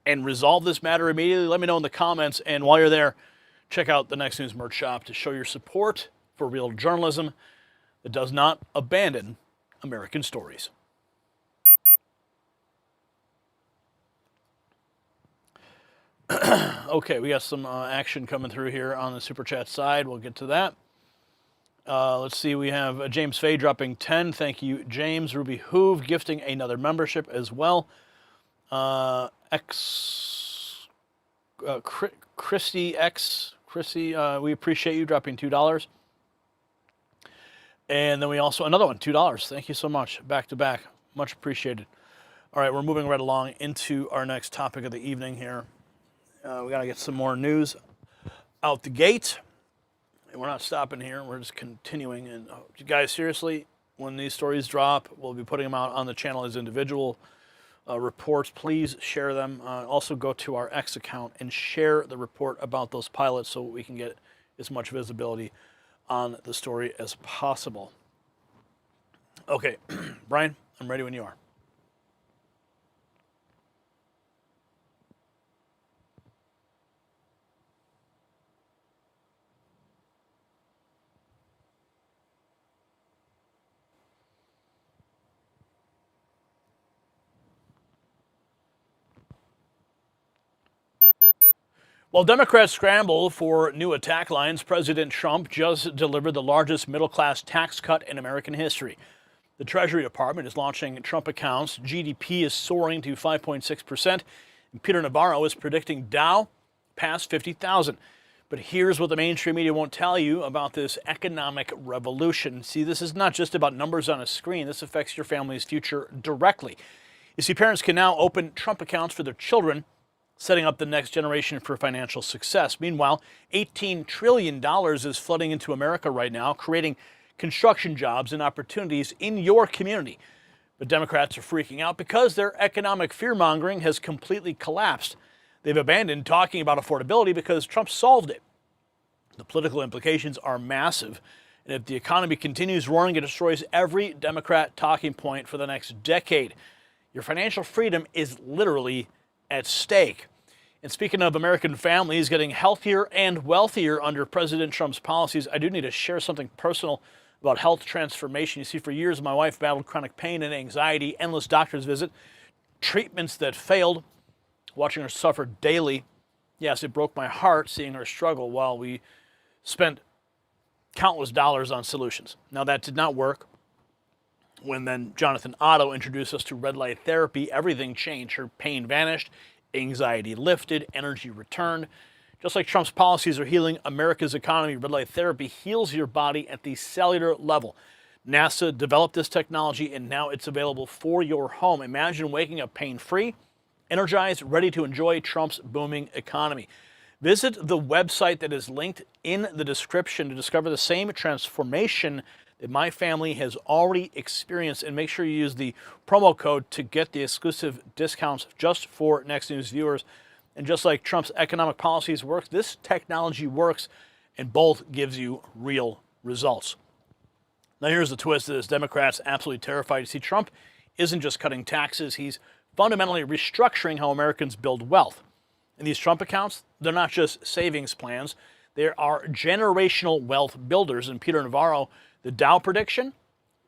and resolve this matter immediately? Let me know in the comments, and while you're there, check out the Next News merch shop to show your support for real journalism that does not abandon American stories. Okay, we got some action coming through here on the Super Chat side. We'll get to that. Let's see, we have James Fay dropping 10. Thank you, James. Ruby Hoove gifting another membership as well. Christy, we appreciate you dropping $2. And then we also, another one, $2. Thank you so much. Back to back. Much appreciated. All right, we're moving right along into our next topic of the evening here. We got to get some more news out the gate. And we're not stopping here. We're just continuing. And you guys, seriously, when these stories drop, we'll be putting them out on the channel as individual reports. Please share them. Also go to our X account and share the report about those pilots so we can get as much visibility on the story as possible. Okay, Brian, I'm ready when you are. While Democrats scramble for new attack lines, President Trump just delivered the largest middle-class tax cut in American history. The Treasury Department is launching Trump accounts. GDP is soaring to 5.6%. And Peter Navarro is predicting Dow past 50,000. But here's what the mainstream media won't tell you about this economic revolution. See, this is not just about numbers on a screen. This affects your family's future directly. You see, parents can now open Trump accounts for their children, setting up the next generation for financial success. Meanwhile, $18 trillion is flooding into America right now, creating construction jobs and opportunities in your community. But Democrats are freaking out because their economic fear-mongering has completely collapsed. They've abandoned talking about affordability because Trump solved it. The political implications are massive. And if the economy continues roaring, it destroys every Democrat talking point for the next decade. Your financial freedom is literally at stake. And speaking of American families getting healthier and wealthier under President Trump's policies, I do need to share something personal about health transformation. You see, for years, my wife battled chronic pain and anxiety, endless doctor's visits, treatments that failed, watching her suffer daily. Yes, it broke my heart seeing her struggle while we spent countless dollars on solutions. Now, that did not work. When then Jonathan Otto introduced us to red light therapy, everything changed. Her pain vanished, anxiety lifted, energy returned. Just like Trump's policies are healing America's economy, red light therapy heals your body at the cellular level. NASA developed this technology, and now it's available for your home. Imagine waking up pain-free, energized, ready to enjoy Trump's booming economy. Visit the website that is linked in the description to discover the same transformation that my family has already experienced, and make sure you use the promo code to get the exclusive discounts just for Next News viewers. And just like Trump's economic policies work, this technology works, and both gives you real results. Now here's the twist to this. Democrats absolutely terrified. You see, Trump isn't just cutting taxes, he's fundamentally restructuring how Americans build wealth. And these Trump accounts, they're not just savings plans, they are generational wealth builders. And Peter Navarro, the Dow prediction,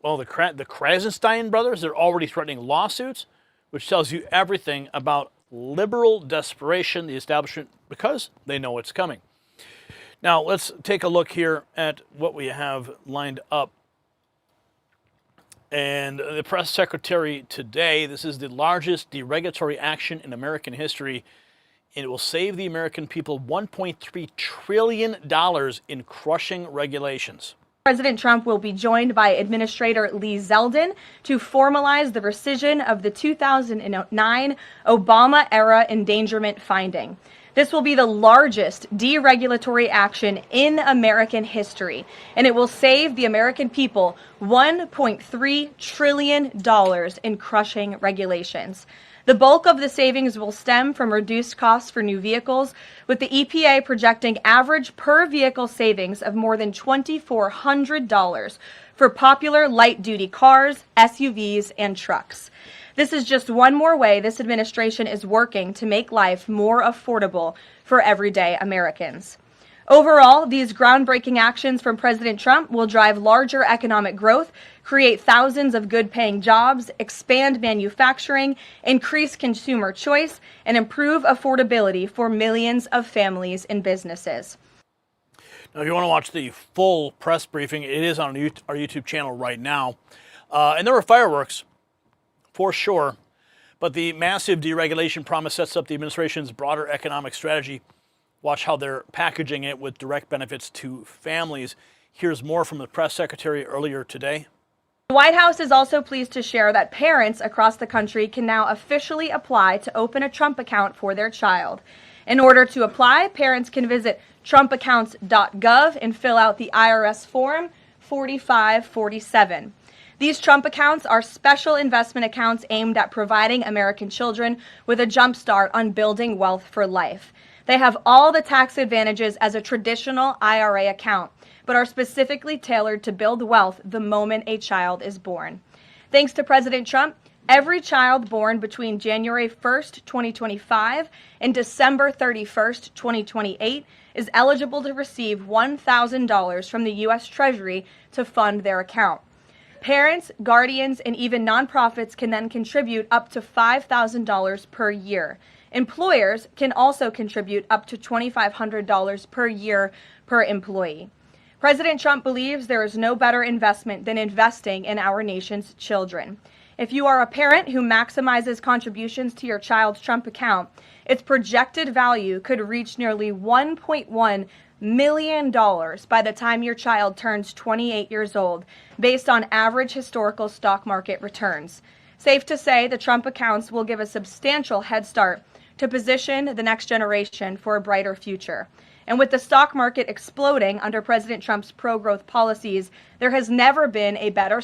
well, the Krasenstein brothers, they're already threatening lawsuits, which tells you everything about liberal desperation, the establishment, because they know it's coming. Now, let's take a look here at what we have lined up. And the press secretary today, this is the largest deregulatory action in American history, and it will save the American people $1.3 trillion in crushing regulations. President Trump will be joined by Administrator Lee Zeldin to formalize the rescission of the 2009 Obama-era endangerment finding. This will be the largest deregulatory action in American history, and it will save the American people $1.3 trillion in crushing regulations. The bulk of the savings will stem from reduced costs for new vehicles, with the EPA projecting average per vehicle savings of more than $2,400 for popular light-duty cars, SUVs, and trucks. This is just one more way this administration is working to make life more affordable for everyday Americans. Overall, these groundbreaking actions from President Trump will drive larger economic growth, create thousands of good-paying jobs, expand manufacturing, increase consumer choice, and improve affordability for millions of families and businesses. Now, if you want to watch the full press briefing, it is on our YouTube channel right now. And there were fireworks, for sure. But the massive deregulation promise sets up the administration's broader economic strategy. Watch how they're packaging it with direct benefits to families. Here's more from the press secretary earlier today. The White House is also pleased to share that parents across the country can now officially apply to open a Trump account for their child. In order to apply, parents can visit trumpaccounts.gov and fill out the IRS form 4547. These Trump accounts are special investment accounts aimed at providing American children with a jump start on building wealth for life. They have all the tax advantages as a traditional IRA account, but are specifically tailored to build wealth the moment a child is born. Thanks to President Trump, every child born between January 1st, 2025 and December 31st, 2028 is eligible to receive $1,000 from the U.S. Treasury to fund their account. Parents, guardians, and even nonprofits can then contribute up to $5,000 per year. Employers can also contribute up to $2,500 per year per employee. President Trump believes there is no better investment than investing in our nation's children. If you are a parent who maximizes contributions to your child's Trump account, its projected value could reach nearly $1.1 million by the time your child turns 28 years old, based on average historical stock market returns. Safe to say, the Trump accounts will give a substantial head start to position the next generation for a brighter future. And with the stock market exploding under President Trump's pro-growth policies, there has never been a better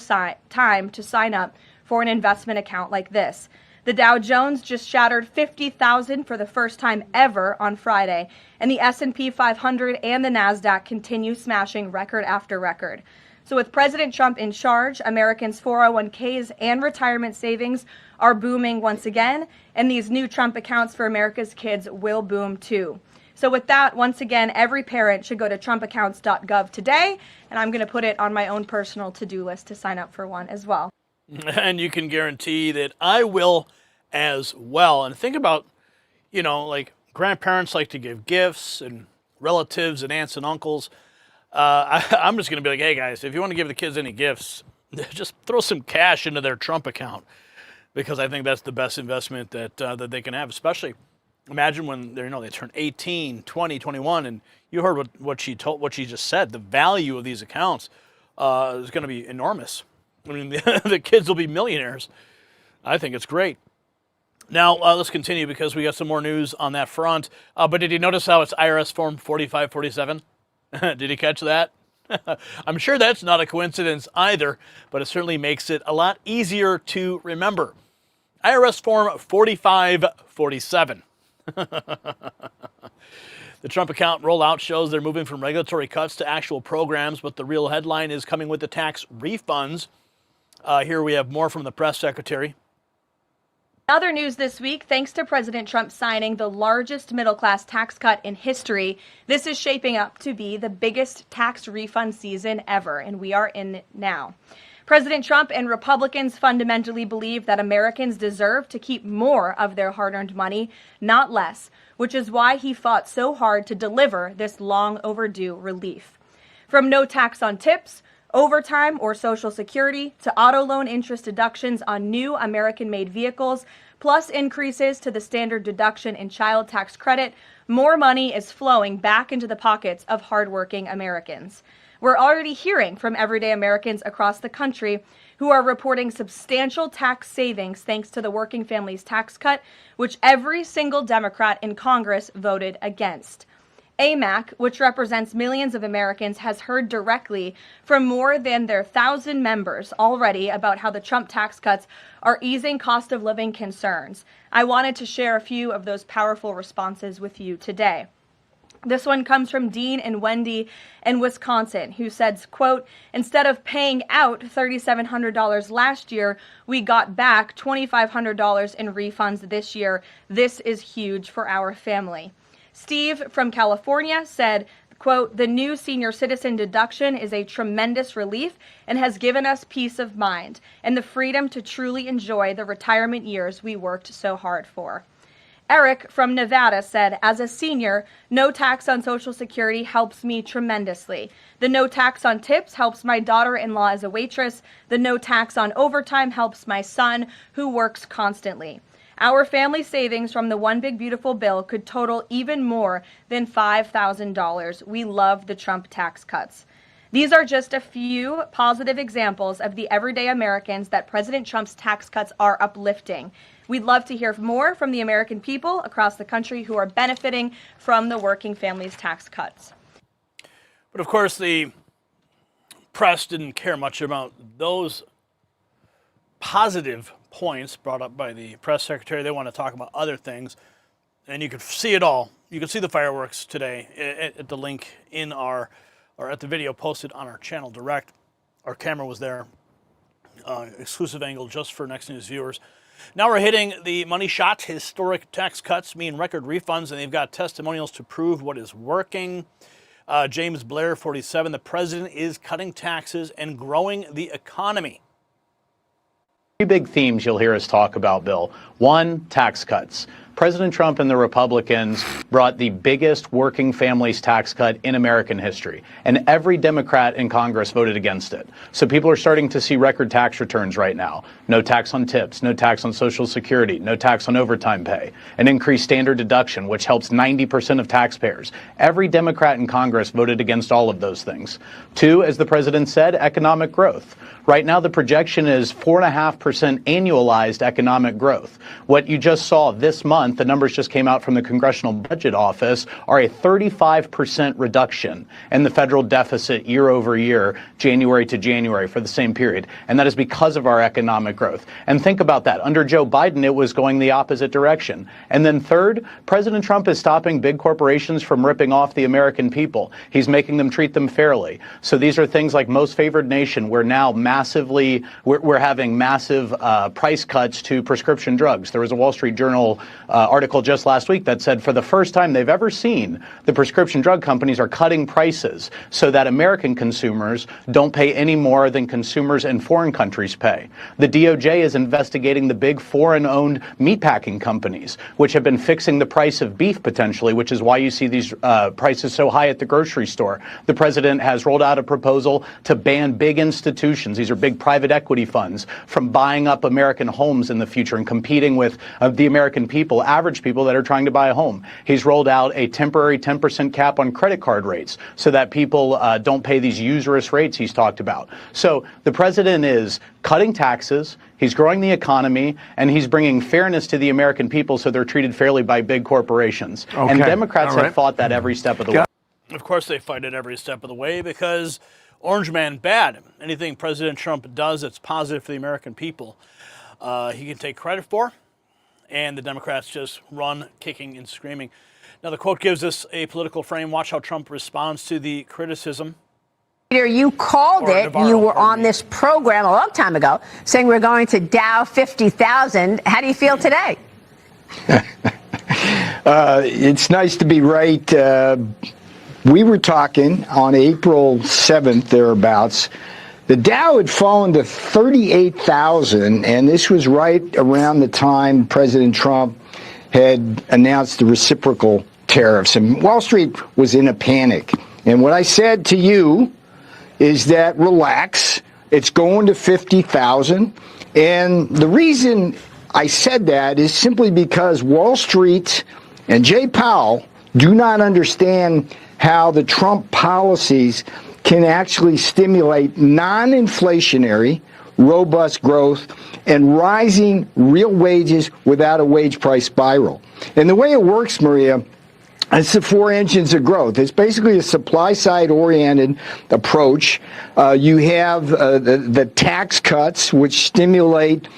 time to sign up for an investment account like this. The Dow Jones just shattered 50,000 for the first time ever on Friday, and the S&P 500 and the NASDAQ continue smashing record after record. So with President Trump in charge, Americans' 401ks and retirement savings are booming once again, and these new Trump accounts for America's kids will boom too. So with that, once again, every parent should go to trumpaccounts.gov today, and I'm going to put it on my own personal to-do list to sign up for one as well. And you can guarantee that I will as well. And think about, like grandparents like to give gifts, and relatives and aunts and uncles. I'm just going to be like, hey guys, if you want to give the kids any gifts, just throw some cash into their Trump account, because I think that's the best investment that they can have. Especially, imagine when they turn 18, 20, 21, and you heard what she just said. The value of these accounts is going to be enormous. I mean, the kids will be millionaires. I think it's great. Now, let's continue, because we got some more news on that front. But did you notice how it's IRS Form 4547? Did you catch that? I'm sure that's not a coincidence either, but it certainly makes it a lot easier to remember. IRS Form 4547. The Trump account rollout shows they're moving from regulatory cuts to actual programs, but the real headline is coming with the tax refunds. Here we have more from the press secretary. Other news this week, thanks to President Trump signing the largest middle-class tax cut in history, this is shaping up to be the biggest tax refund season ever, and we are in it now. President Trump and Republicans fundamentally believe that Americans deserve to keep more of their hard-earned money, not less, which is why he fought so hard to deliver this long overdue relief. From no tax on tips, overtime, or Social Security, to auto loan interest deductions on new American-made vehicles, plus increases to the standard deduction in child tax credit, more money is flowing back into the pockets of hardworking Americans. We're already hearing from everyday Americans across the country who are reporting substantial tax savings thanks to the Working Families Tax Cut, which every single Democrat in Congress voted against. AMAC, which represents millions of Americans, has heard directly from more than their 1,000 members already about how the Trump tax cuts are easing cost of living concerns. I wanted to share a few of those powerful responses with you today. This one comes from Dean and Wendy in Wisconsin, who says, quote, instead of paying out $3,700 last year, we got back $2,500 in refunds this year. This is huge for our family. Steve from California said, quote, the new senior citizen deduction is a tremendous relief and has given us peace of mind and the freedom to truly enjoy the retirement years we worked so hard for. Eric from Nevada said, as a senior, no tax on Social Security helps me tremendously. The no tax on tips helps my daughter-in-law as a waitress. The no tax on overtime helps my son, who works constantly. Our family savings from the One Big Beautiful Bill could total even more than $5,000. We love the Trump tax cuts. These are just a few positive examples of the everyday Americans that President Trump's tax cuts are uplifting. We'd love to hear more from the American people across the country who are benefiting from the working families' tax cuts. But of course, the press didn't care much about those positive points brought up by the press secretary. They want to talk about other things. And you can see it all. You can see the fireworks today at the link in our, or at the video posted on our channel direct. Our camera was there. Exclusive angle just for Next News viewers. Now we're hitting the money shot. Historic tax cuts mean record refunds, and they've got testimonials to prove what is working. James Blair, 47, the president is cutting taxes and growing the economy. Three big themes you'll hear us talk about, Bill. One, tax cuts. President Trump and the Republicans brought the biggest working families tax cut in American history, and every Democrat in Congress voted against it. So people are starting to see record tax returns right now. No tax on tips, no tax on Social Security, no tax on overtime pay, an increased standard deduction, which helps 90% of taxpayers. Every Democrat in Congress voted against all of those things. Two, as the president said, economic growth. Right now, the projection is 4.5% annualized economic growth. What you just saw this month, the numbers just came out from the Congressional Budget Office, are a 35% reduction in the federal deficit year over year, January to January for the same period. And that is because of our economic growth. And think about that. Under Joe Biden, it was going the opposite direction. And then third, President Trump is stopping big corporations from ripping off the American people. He's making them treat them fairly. So these are things like most favored nation. We're now we're having massive price cuts to prescription drugs. There was a Wall Street Journal article just last week that said for the first time they've ever seen, the prescription drug companies are cutting prices so that American consumers don't pay any more than consumers in foreign countries pay. The DOJ is investigating the big foreign-owned meatpacking companies, which have been fixing the price of beef potentially, which is why you see these prices so high at the grocery store. The president has rolled out a proposal to ban big institutions. These are big private equity funds from buying up American homes in the future and competing with the American people, average people that are trying to buy a home. He's rolled out a temporary 10% cap on credit card rates so that people don't pay these usurious rates he's talked about. So the president is cutting taxes, he's growing the economy, and he's bringing fairness to the American people so they're treated fairly by big corporations. Okay. And Democrats have fought that every step of the way. Of course they fight it every step of the way because Orange Man bad. Anything President Trump does that's positive for the American people, he can take credit for, and the Democrats just run kicking and screaming. Now the quote gives us a political frame. Watch how Trump responds to the criticism. You called it, you were on this program a long time ago, saying we're going to Dow 50,000. How do you feel today? It's nice to be right. We were talking on April 7th, thereabouts. The Dow had fallen to 38,000, and this was right around the time President Trump had announced the reciprocal tariffs. And Wall Street was in a panic. And what I said to you is that relax, it's going to 50,000. And the reason I said that is simply because Wall Street and Jay Powell do not understand how the Trump policies can actually stimulate non-inflationary, robust growth and rising real wages without a wage price spiral. And the way it works, Maria, it's the four engines of growth. It's basically a supply-side oriented approach. You have the tax cuts, which stimulate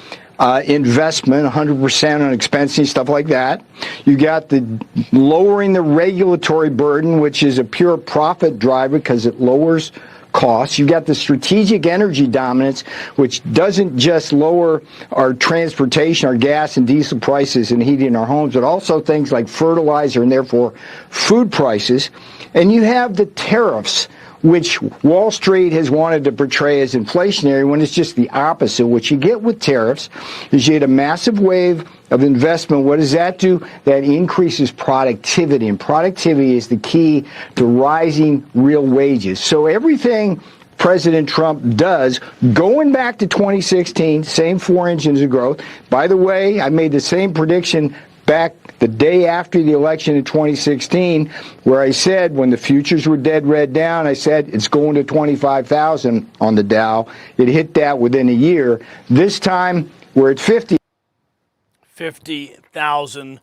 investment, 100% on expenses, stuff like that. You got the lowering the regulatory burden, which is a pure profit driver because it lowers costs. You got the strategic energy dominance, which doesn't just lower our transportation, our gas and diesel prices and heating our homes, but also things like fertilizer and therefore food prices. And you have the tariffs, which Wall Street has wanted to portray as inflationary when it's just the opposite. What you get with tariffs is you get a massive wave of investment. What does that do? That increases productivity, and productivity is the key to rising real wages. So everything President Trump does, going back to 2016, same 4 engines of growth. By the way, I made the same prediction back the day after the election in 2016, where I said when the futures were dead red down, I said it's going to 25,000 on the Dow. It hit that within a year. This time we're at 50,000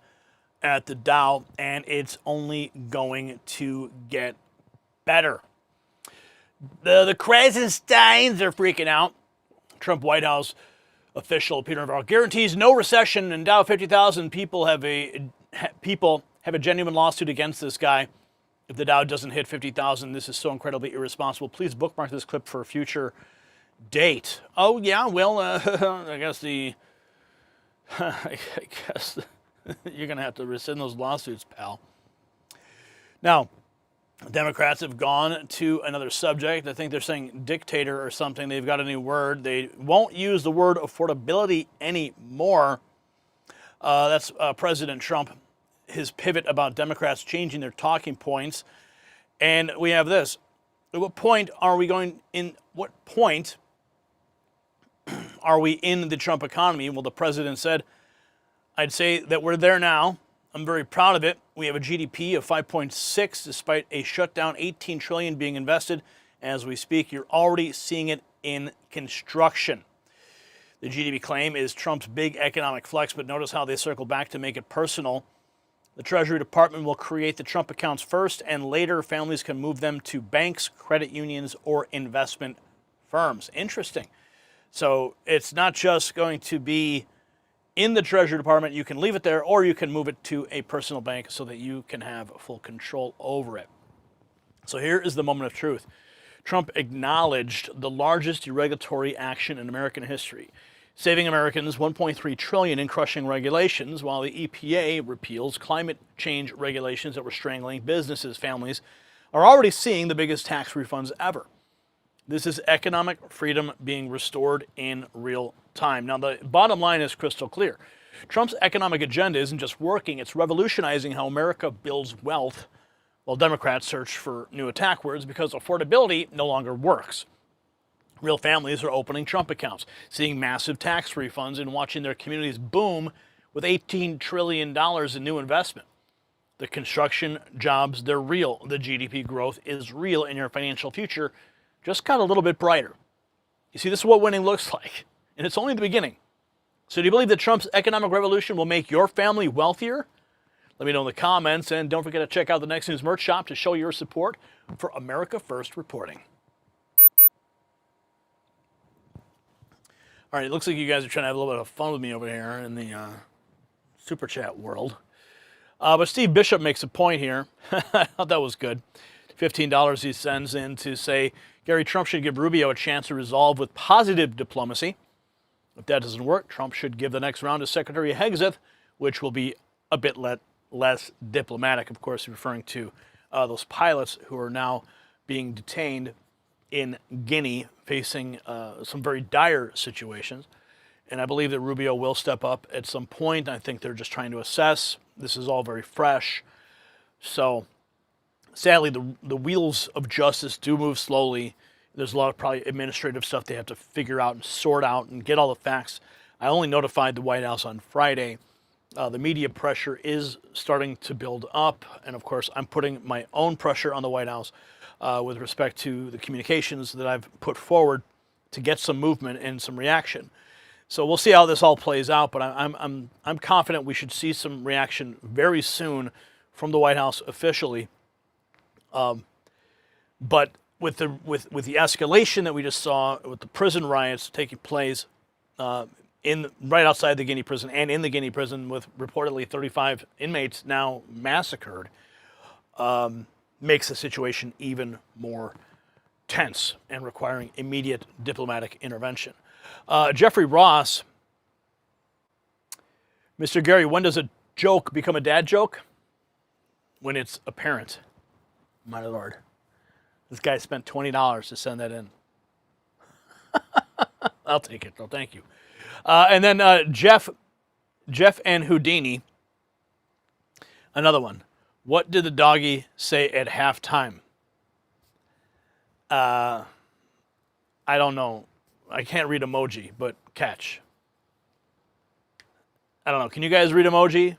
at the Dow, and it's only going to get better. The Krasensteins are freaking out. Trump White House official Peter Navarro guarantees no recession, and Dow 50,000 people have a genuine lawsuit against this guy if the Dow doesn't hit 50,000. This is so incredibly irresponsible. Please bookmark this clip for a future date. Oh yeah, well, I guess you're gonna have to rescind those lawsuits, pal. Now, Democrats have gone to another subject. I think they're saying dictator or something. They've got a new word. They won't use the word affordability anymore. That's President Trump, his pivot about Democrats changing their talking points. And we have this. At what point are we in the Trump economy? Well, the president said, I'd say that we're there now. I'm very proud of it. We have a GDP of 5.6 despite a shutdown, 18 trillion being invested as we speak. You're already seeing it in construction. The GDP claim is Trump's big economic flex, but notice how they circle back to make it personal. The Treasury Department will create the Trump accounts first, and later families can move them to banks, credit unions, or investment firms. Interesting. So it's not just going to be in the Treasury Department. You can leave it there, or you can move it to a personal bank so that you can have full control over it. So here is the moment of truth. Trump acknowledged the largest deregulatory action in American history, saving Americans $1.3 trillion in crushing regulations, while the EPA repeals climate change regulations that were strangling businesses. Families are already seeing the biggest tax refunds ever. This is economic freedom being restored in real time. Now, the bottom line is crystal clear. Trump's economic agenda isn't just working, it's revolutionizing how America builds wealth, while Democrats search for new attack words because affordability no longer works. Real families are opening Trump accounts, seeing massive tax refunds, and watching their communities boom with $18 trillion in new investment. The construction jobs, they're real. The GDP growth is real, and your financial future just got a little bit brighter. You see, this is what winning looks like, and it's only the beginning. So do you believe that Trump's economic revolution will make your family wealthier? Let me know in the comments, and don't forget to check out the Next News merch shop to show your support for America First reporting. All right, it looks like you guys are trying to have a little bit of fun with me over here in the Super Chat world. But Steve Bishop makes a point here. I thought that was good. $15 he sends in to say, Gary, Trump should give Rubio a chance to resolve with positive diplomacy. If that doesn't work, Trump should give the next round to Secretary Hegseth, which will be a bit less diplomatic. Of course, referring to those pilots who are now being detained in Guinea, facing some very dire situations. And I believe that Rubio will step up at some point. I think they're just trying to assess. This is all very fresh. So sadly, the wheels of justice do move slowly. There's a lot of probably administrative stuff they have to figure out and sort out and get all the facts. I only notified the White House on Friday. The media pressure is starting to build up. And of course, I'm putting my own pressure on the White House with respect to the communications that I've put forward to get some movement and some reaction. So we'll see how this all plays out, but I'm confident we should see some reaction very soon from the White House officially. But with the escalation that we just saw, with the prison riots taking place right outside the Guinea prison and in the Guinea prison, with reportedly 35 inmates now massacred, makes the situation even more tense and requiring immediate diplomatic intervention. Jeffrey Ross, Mr. Gary, when does a joke become a dad joke? When it's apparent. My Lord. This guy spent $20 to send that in. I'll take it, though. Thank you. And then Jeff and Houdini. Another one. What did the doggy say at halftime? I don't know. I can't read emoji, but catch. I don't know. Can you guys read emoji?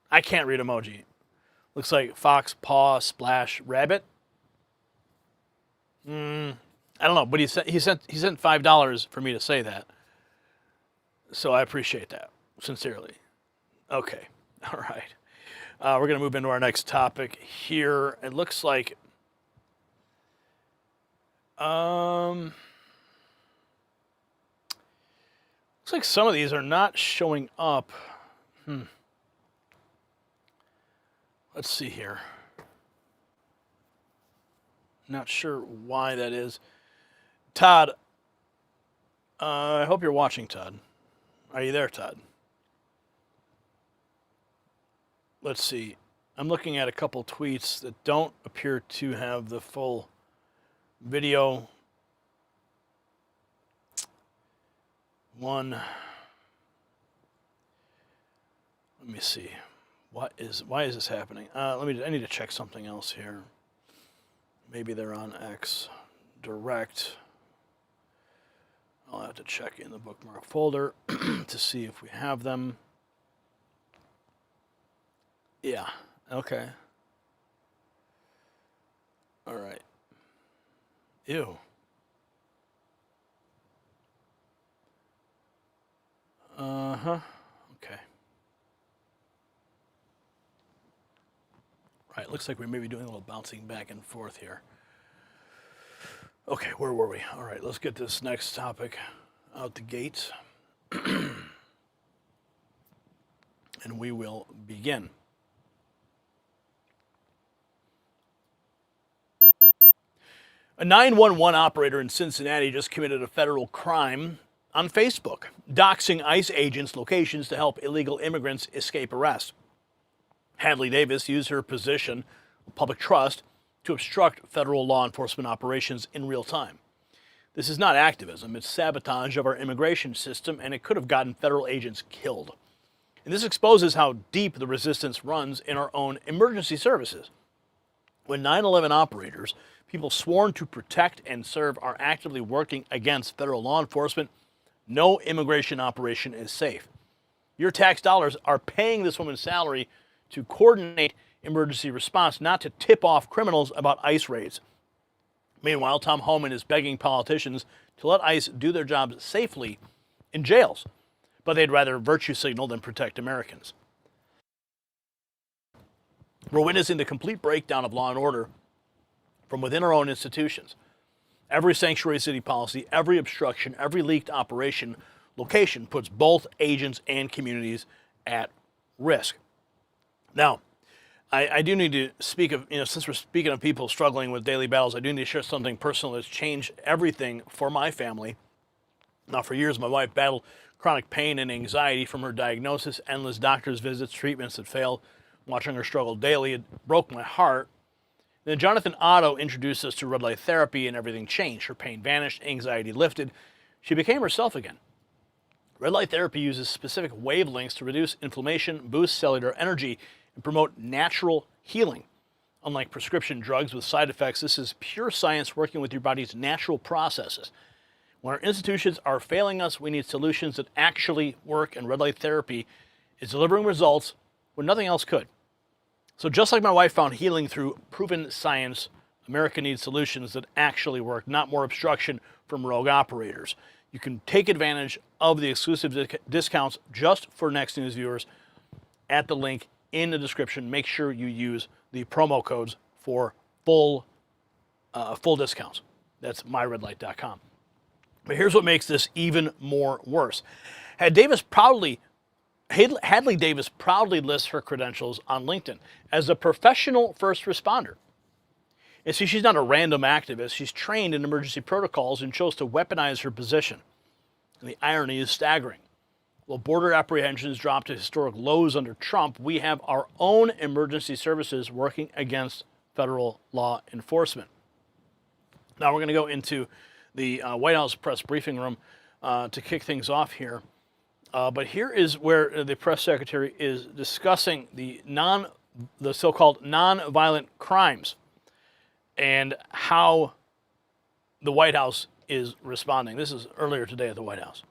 I can't read emoji. Looks like fox, paw, splash, rabbit. I don't know, but he sent $5 for me to say that. So I appreciate that, sincerely. Okay, all right. We're going to move into our next topic here. It looks like some of these are not showing up. Let's see here. Not sure why that is. Todd, I hope you're watching, Todd. Are you there, Todd? Let's see. I'm looking at a couple tweets that don't appear to have the full video. One. Let me see. Why is this happening? I need to check something else here. Maybe they're on X direct. I'll have to check in the bookmark folder to see if we have them. Yeah, okay. All right. Ew. Uh-huh. Okay. Right, looks like we may be doing a little bouncing back and forth here. Okay, where were we? All right, let's get this next topic out the gate. And we will begin. A 911 operator in Cincinnati just committed a federal crime on Facebook, doxing ICE agents' locations to help illegal immigrants escape arrest. Hadley Davis used her position of public trust to obstruct federal law enforcement operations in real time. This is not activism, it's sabotage of our immigration system, and it could have gotten federal agents killed. And this exposes how deep the resistance runs in our own emergency services. When 9/11 operators, people sworn to protect and serve, are actively working against federal law enforcement, no immigration operation is safe. Your tax dollars are paying this woman's salary to coordinate emergency response, not to tip off criminals about ICE raids. Meanwhile, Tom Homan is begging politicians to let ICE do their jobs safely in jails, but they'd rather virtue signal than protect Americans. We're witnessing the complete breakdown of law and order from within our own institutions. Every sanctuary city policy, every obstruction, every leaked operation location puts both agents and communities at risk. Now, I do need to speak of, since we're speaking of people struggling with daily battles, I do need to share something personal that's changed everything for my family. Now, for years, my wife battled chronic pain and anxiety from her diagnosis, endless doctor's visits, treatments that failed. Watching her struggle daily, it broke my heart. Then Jonathan Otto introduced us to red light therapy, and everything changed. Her pain vanished, anxiety lifted. She became herself again. Red light therapy uses specific wavelengths to reduce inflammation, boost cellular energy, and promote natural healing. Unlike prescription drugs with side effects, this is pure science working with your body's natural processes. When our institutions are failing us, we need solutions that actually work, and red light therapy is delivering results when nothing else could. So just like my wife found healing through proven science, America needs solutions that actually work, not more obstruction from rogue operators. You can take advantage of the exclusive discounts just for Next News viewers at the link in the description. Make sure you use the promo codes for full discounts. That's myredlight.com. But here's what makes this even more worse. Hadley Davis proudly lists her credentials on LinkedIn as a professional first responder. And see, she's not a random activist. She's trained in emergency protocols and chose to weaponize her position. And the irony is staggering. While border apprehensions dropped to historic lows under Trump, we have our own emergency services working against federal law enforcement. Now we're going to go into the White House press briefing room to kick things off here. But here is where the press secretary is discussing the so-called nonviolent crimes and how the White House is responding. This is earlier today at the White House.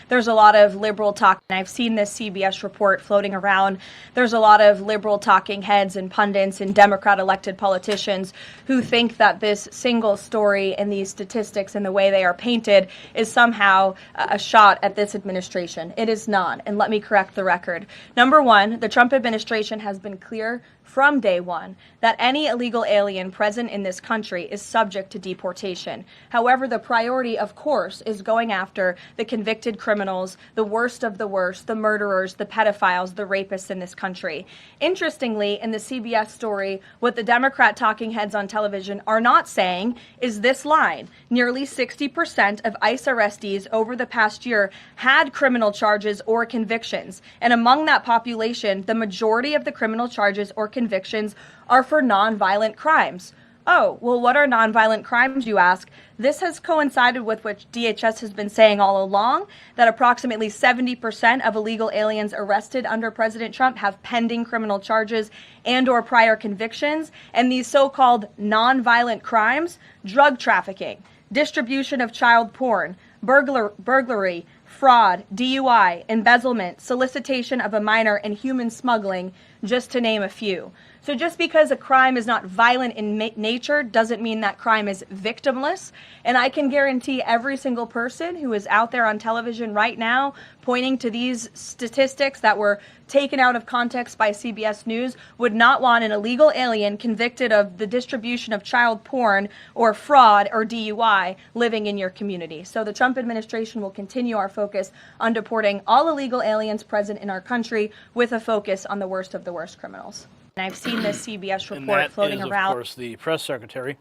There's a lot of liberal talk, and I've seen this CBS report floating around. There's a lot of liberal talking heads and pundits and Democrat elected politicians who think that this single story and these statistics and the way they are painted is somehow a shot at this administration. It is not, and let me correct the record. Number one, the Trump administration has been clear from day one that any illegal alien present in this country is subject to deportation. However, the priority, of course, is going after the convicted criminals, the worst of the worst, the murderers, the pedophiles, the rapists in this country. Interestingly, in the CBS story, what the Democrat talking heads on television are not saying is this line. Nearly 60% of ICE arrestees over the past year had criminal charges or convictions. And among that population, the majority of the criminal charges or convictions are for nonviolent crimes. Oh, well, what are nonviolent crimes, you ask? This has coincided with what DHS has been saying all along, that approximately 70% of illegal aliens arrested under President Trump have pending criminal charges and or prior convictions. And these so-called nonviolent crimes, drug trafficking, distribution of child porn, burglary, fraud, DUI, embezzlement, solicitation of a minor, and human smuggling, just to name a few. So just because a crime is not violent in nature doesn't mean that crime is victimless. And I can guarantee every single person who is out there on television right now pointing to these statistics that were taken out of context by CBS News would not want an illegal alien convicted of the distribution of child porn or fraud or DUI living in your community. So the Trump administration will continue our focus on deporting all illegal aliens present in our country with a focus on the worst of the worst criminals. And I've seen this CBS report floating around. Of course, the press secretary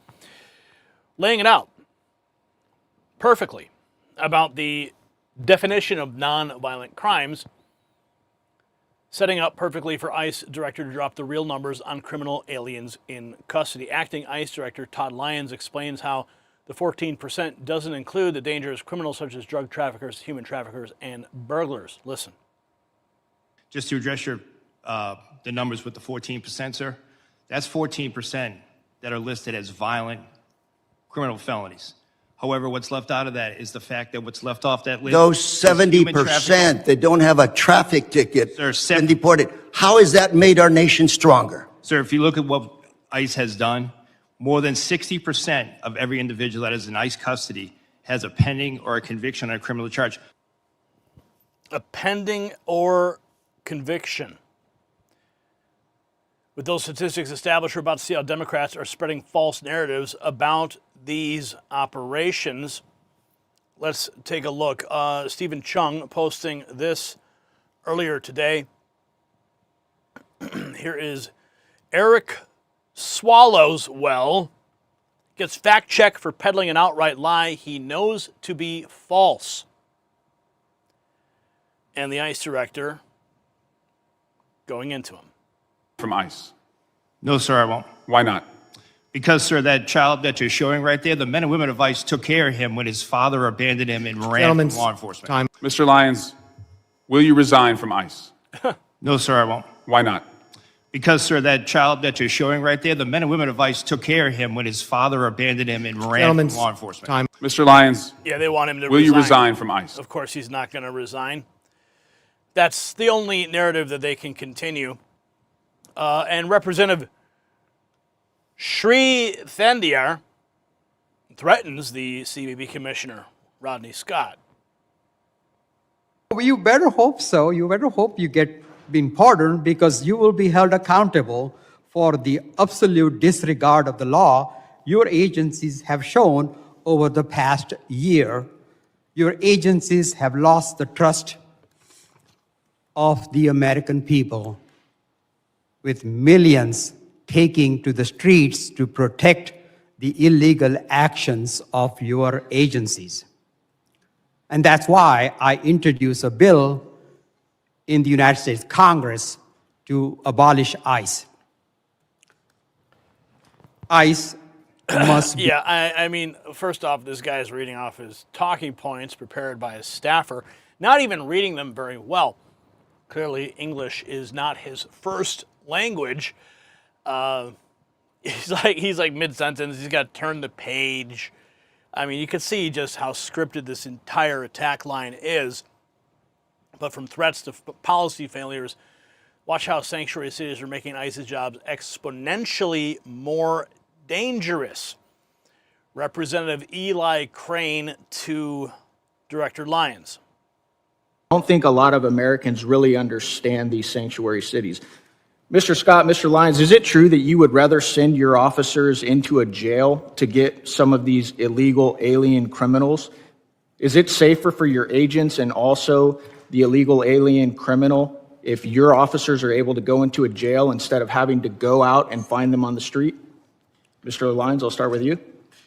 laying it out perfectly about the definition of nonviolent crimes, setting up perfectly for ICE director to drop the real numbers on criminal aliens in custody. Acting ICE director Todd Lyons explains how the 14% doesn't include the dangerous criminals such as drug traffickers, human traffickers, and burglars. Listen. Just to address your the numbers with the 14%, sir, that's 14% that are listed as violent criminal felonies. However, what's left out of that is the fact that what's left off that list. Those 70% that don't have a traffic ticket and deported. How has that made our nation stronger? Sir, if you look at what ICE has done, more than 60% of every individual that is in ICE custody has a pending or a conviction on a criminal charge. A pending or conviction. With those statistics established, we're about to see how Democrats are spreading false narratives about these operations. Let's take a look. Stephen Chung posting this earlier today. Here is Eric Swallowswell gets fact-checked for peddling an outright lie he knows to be false. And the ICE director going into him. From ICE? No, sir, I won't. Why not? Because, sir, that child that you're showing right there, the men and women of ICE took care of him when his father abandoned him and ran from law enforcement. Time. Mr. Lyons, will you resign from ICE? No, sir, I won't. Why not? Because, sir, that child that you're showing right there, the men and women of ICE took care of him when his father abandoned him and ran from law enforcement. Time. Mr. Lyons, yeah, they want him to will resign. you resign from ICE? Of course, he's not going to resign. That's the only narrative that they can continue. And Representative Sri Thandiar threatens the CBP Commissioner, Rodney Scott. You better hope so. You better hope you get been pardoned, because you will be held accountable for the absolute disregard of the law your agencies have shown over the past year. Your agencies have lost the trust of the American people, with millions taking to the streets to protect the illegal actions of your agencies. And that's why I introduced a bill in the United States Congress to abolish ICE. ICE must be... Yeah, I mean, first off, this guy is reading off his talking points prepared by his staffer, not even reading them very well. Clearly, English is not his first language. he's like mid-sentence. He's got to turn the page. I mean, you can see just how scripted this entire attack line is. But from threats to policy failures, watch how sanctuary cities are making ICE's jobs exponentially more dangerous. Representative Eli Crane to Director Lyons. I don't think a lot of Americans really understand these sanctuary cities. Mr. Scott, Mr. Lyons, is it true that you would rather send your officers into a jail to get some of these illegal alien criminals? Is it safer for your agents and also the illegal alien criminal if your officers are able to go into a jail instead of having to go out and find them on the street? Mr. Lyons, I'll start with you.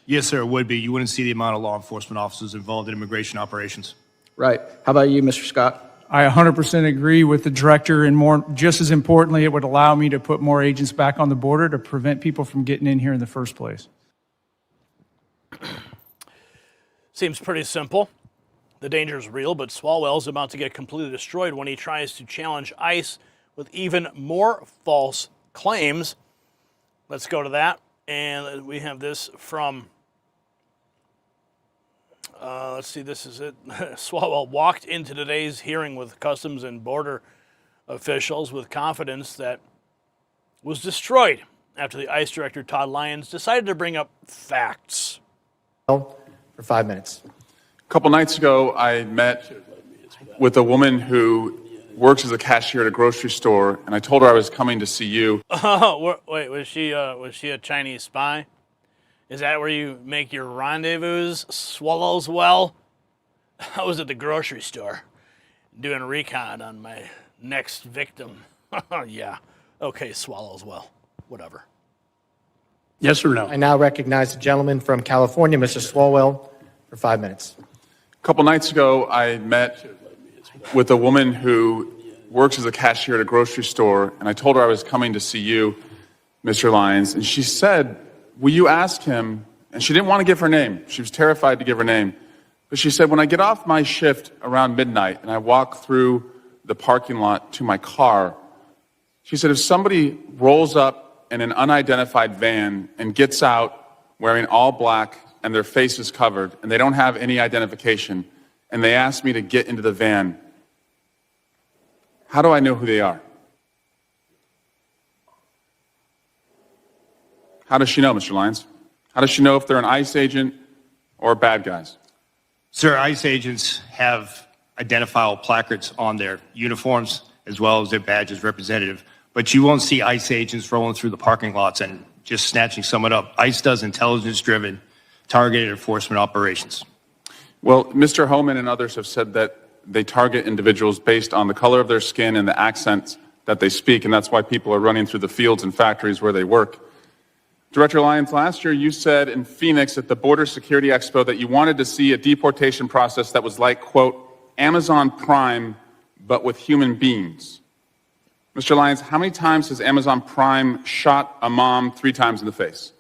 Yes, sir, it would be. You wouldn't see the amount of law enforcement officers involved in immigration operations. Right. How about you, Mr. Scott? I 100% agree with the director, and just as importantly, it would allow me to put more agents back on the border to prevent people from getting in here in the first place. Seems pretty simple. The danger is real, but Swalwell's about to get completely destroyed when he tries to challenge ICE with even more false claims. Let's go to that. And we have this from, let's see, this is it. Swalwell walked into today's hearing with Customs and Border officials with confidence that was destroyed after the ICE Director Todd Lyons decided to bring up facts. For 5 minutes. A couple nights ago, I met with a woman who works as a cashier at a grocery store, and I told her I was coming to see you. Oh, wait, was she a Chinese spy? Is that where you make your rendezvous, Swallows? Well, I was at the grocery store doing a recon on my next victim. Yeah. Okay, Swallows. Well, whatever. Yes or no? I now recognize the gentleman from California, Mr. Swalwell, for 5 minutes. A couple nights ago, I met with a woman who works as a cashier at a grocery store, and I told her I was coming to see you, Mr. Lyons, and she said, will you ask him, and she didn't want to give her name. She was terrified to give her name. But she said, when I get off my shift around midnight and I walk through the parking lot to my car, she said, if somebody rolls up in an unidentified van and gets out wearing all black and their face is covered and they don't have any identification and they ask me to get into the van, how do I know who they are? How does she know, Mr. Lyons? How does she know if they're an ICE agent or bad guys? Sir, ICE agents have identifiable placards on their uniforms as well as their badges representative, but you won't see ICE agents rolling through the parking lots and just snatching someone up. ICE does intelligence-driven, targeted enforcement operations. Well, Mr. Homan and others have said that they target individuals based on the color of their skin and the accents that they speak, and that's why people are running through the fields and factories where they work. Director Lyons, last year you said in Phoenix at the Border Security Expo that you wanted to see a deportation process that was like, quote, Amazon Prime, but with human beings. Mr. Lyons, how many times has Amazon Prime shot a mom 3 times in the face?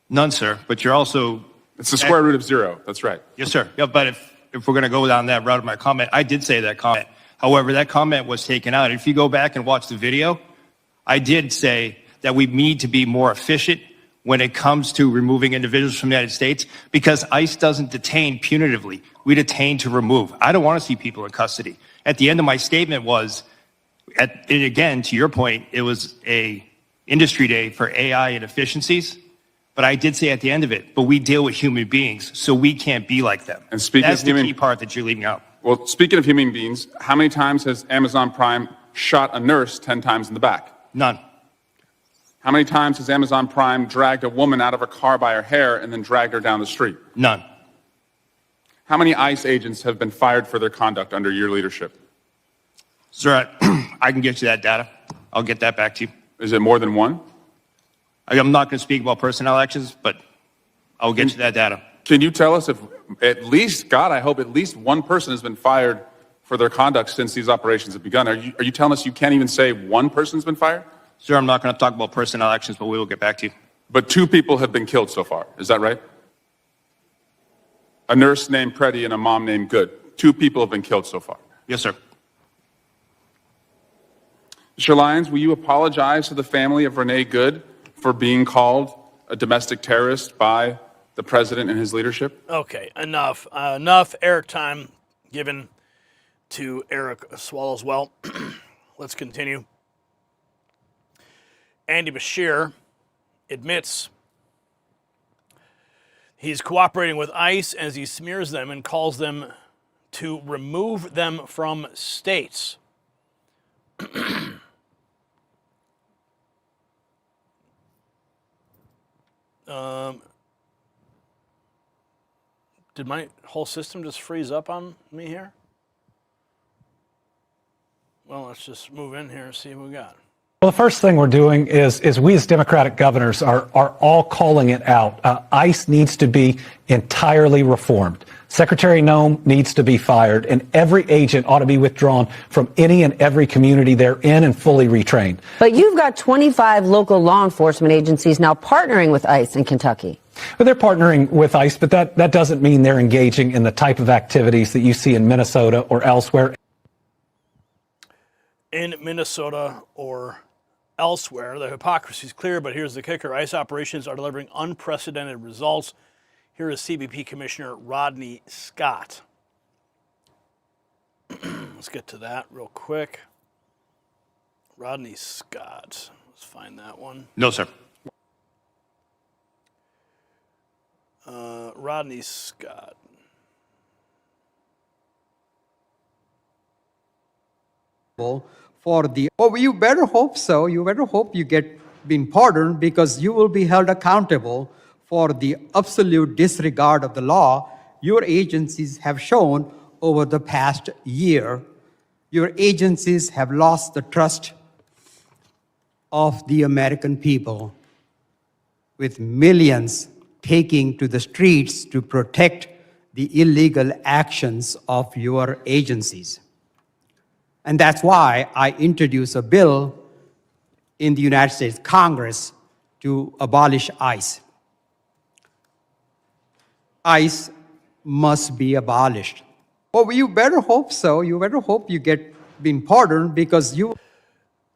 None, sir, but you're also... It's the square root of 0, that's right. Yes, sir. Yeah, but if we're going to go down that route of my comment, I did say that comment. However, that comment was taken out. If you go back and watch the video, I did say that we need to be more efficient when it comes to removing individuals from the United States because ICE doesn't detain punitively. We detain to remove. I don't want to see people in custody. At the end of my statement was, and again, to your point, it was a industry day for AI and efficiencies. But I did say at the end of it, but we deal with human beings, so we can't be like them. And speaking That's of human, the key part that you're leaving out. Well, speaking of human beings, how many times has Amazon Prime shot a nurse 10 times in the back? None. How many times has Amazon Prime dragged a woman out of her car by her hair and then dragged her down the street? None. How many ICE agents have been fired for their conduct under your leadership? Sir, I can get you that data. I'll get that back to you. Is it more than one? I'm not going to speak about personnel actions, but I'll get you that data. Can you tell us if at least, God, I hope at least one person has been fired for their conduct since these operations have begun? Are you telling us you can't even say one person's been fired? Sir, I'm not going to talk about personnel actions, but we will get back to you. But 2 people have been killed so far. Is that right? A nurse named Preddy and a mom named Good. 2 people have been killed so far. Yes, sir. Mr. Lyons, will you apologize to the family of Renee Good for being called a domestic terrorist by the president and his leadership? Okay, enough. Enough airtime given to Eric Swalwell. Let's continue. Andy Bashir admits he's cooperating with ICE as he smears them and calls them to remove them from states. Did my whole system just freeze up on me here? Well, let's just move in here and see what we got. Well, the first thing we're doing is we as Democratic governors are all calling it out. ICE needs to be entirely reformed. Secretary Noem needs to be fired, and every agent ought to be withdrawn from any and every community they're in and fully retrained. But you've got 25 local law enforcement agencies now partnering with ICE in Kentucky. Well, they're partnering with ICE, but that doesn't mean they're engaging in the type of activities that you see in Minnesota or elsewhere. In Minnesota or elsewhere, the hypocrisy is clear, but here's the kicker. ICE operations are delivering unprecedented results. Here is CBP Commissioner Rodney Scott. Let's get to that real quick. Rodney Scott. Let's find that one. No, sir. Rodney Scott. For the, oh, you better hope so. You better hope you get been pardoned, because you will be held accountable for the absolute disregard of the law your agencies have shown over the past year. Your agencies have lost the trust of the American people, with millions taking to the streets to protect the illegal actions of your agencies. And that's why I introduced a bill in the United States Congress to abolish ICE. ICE must be abolished. Oh, you better hope so. You better hope you get been pardoned, because you...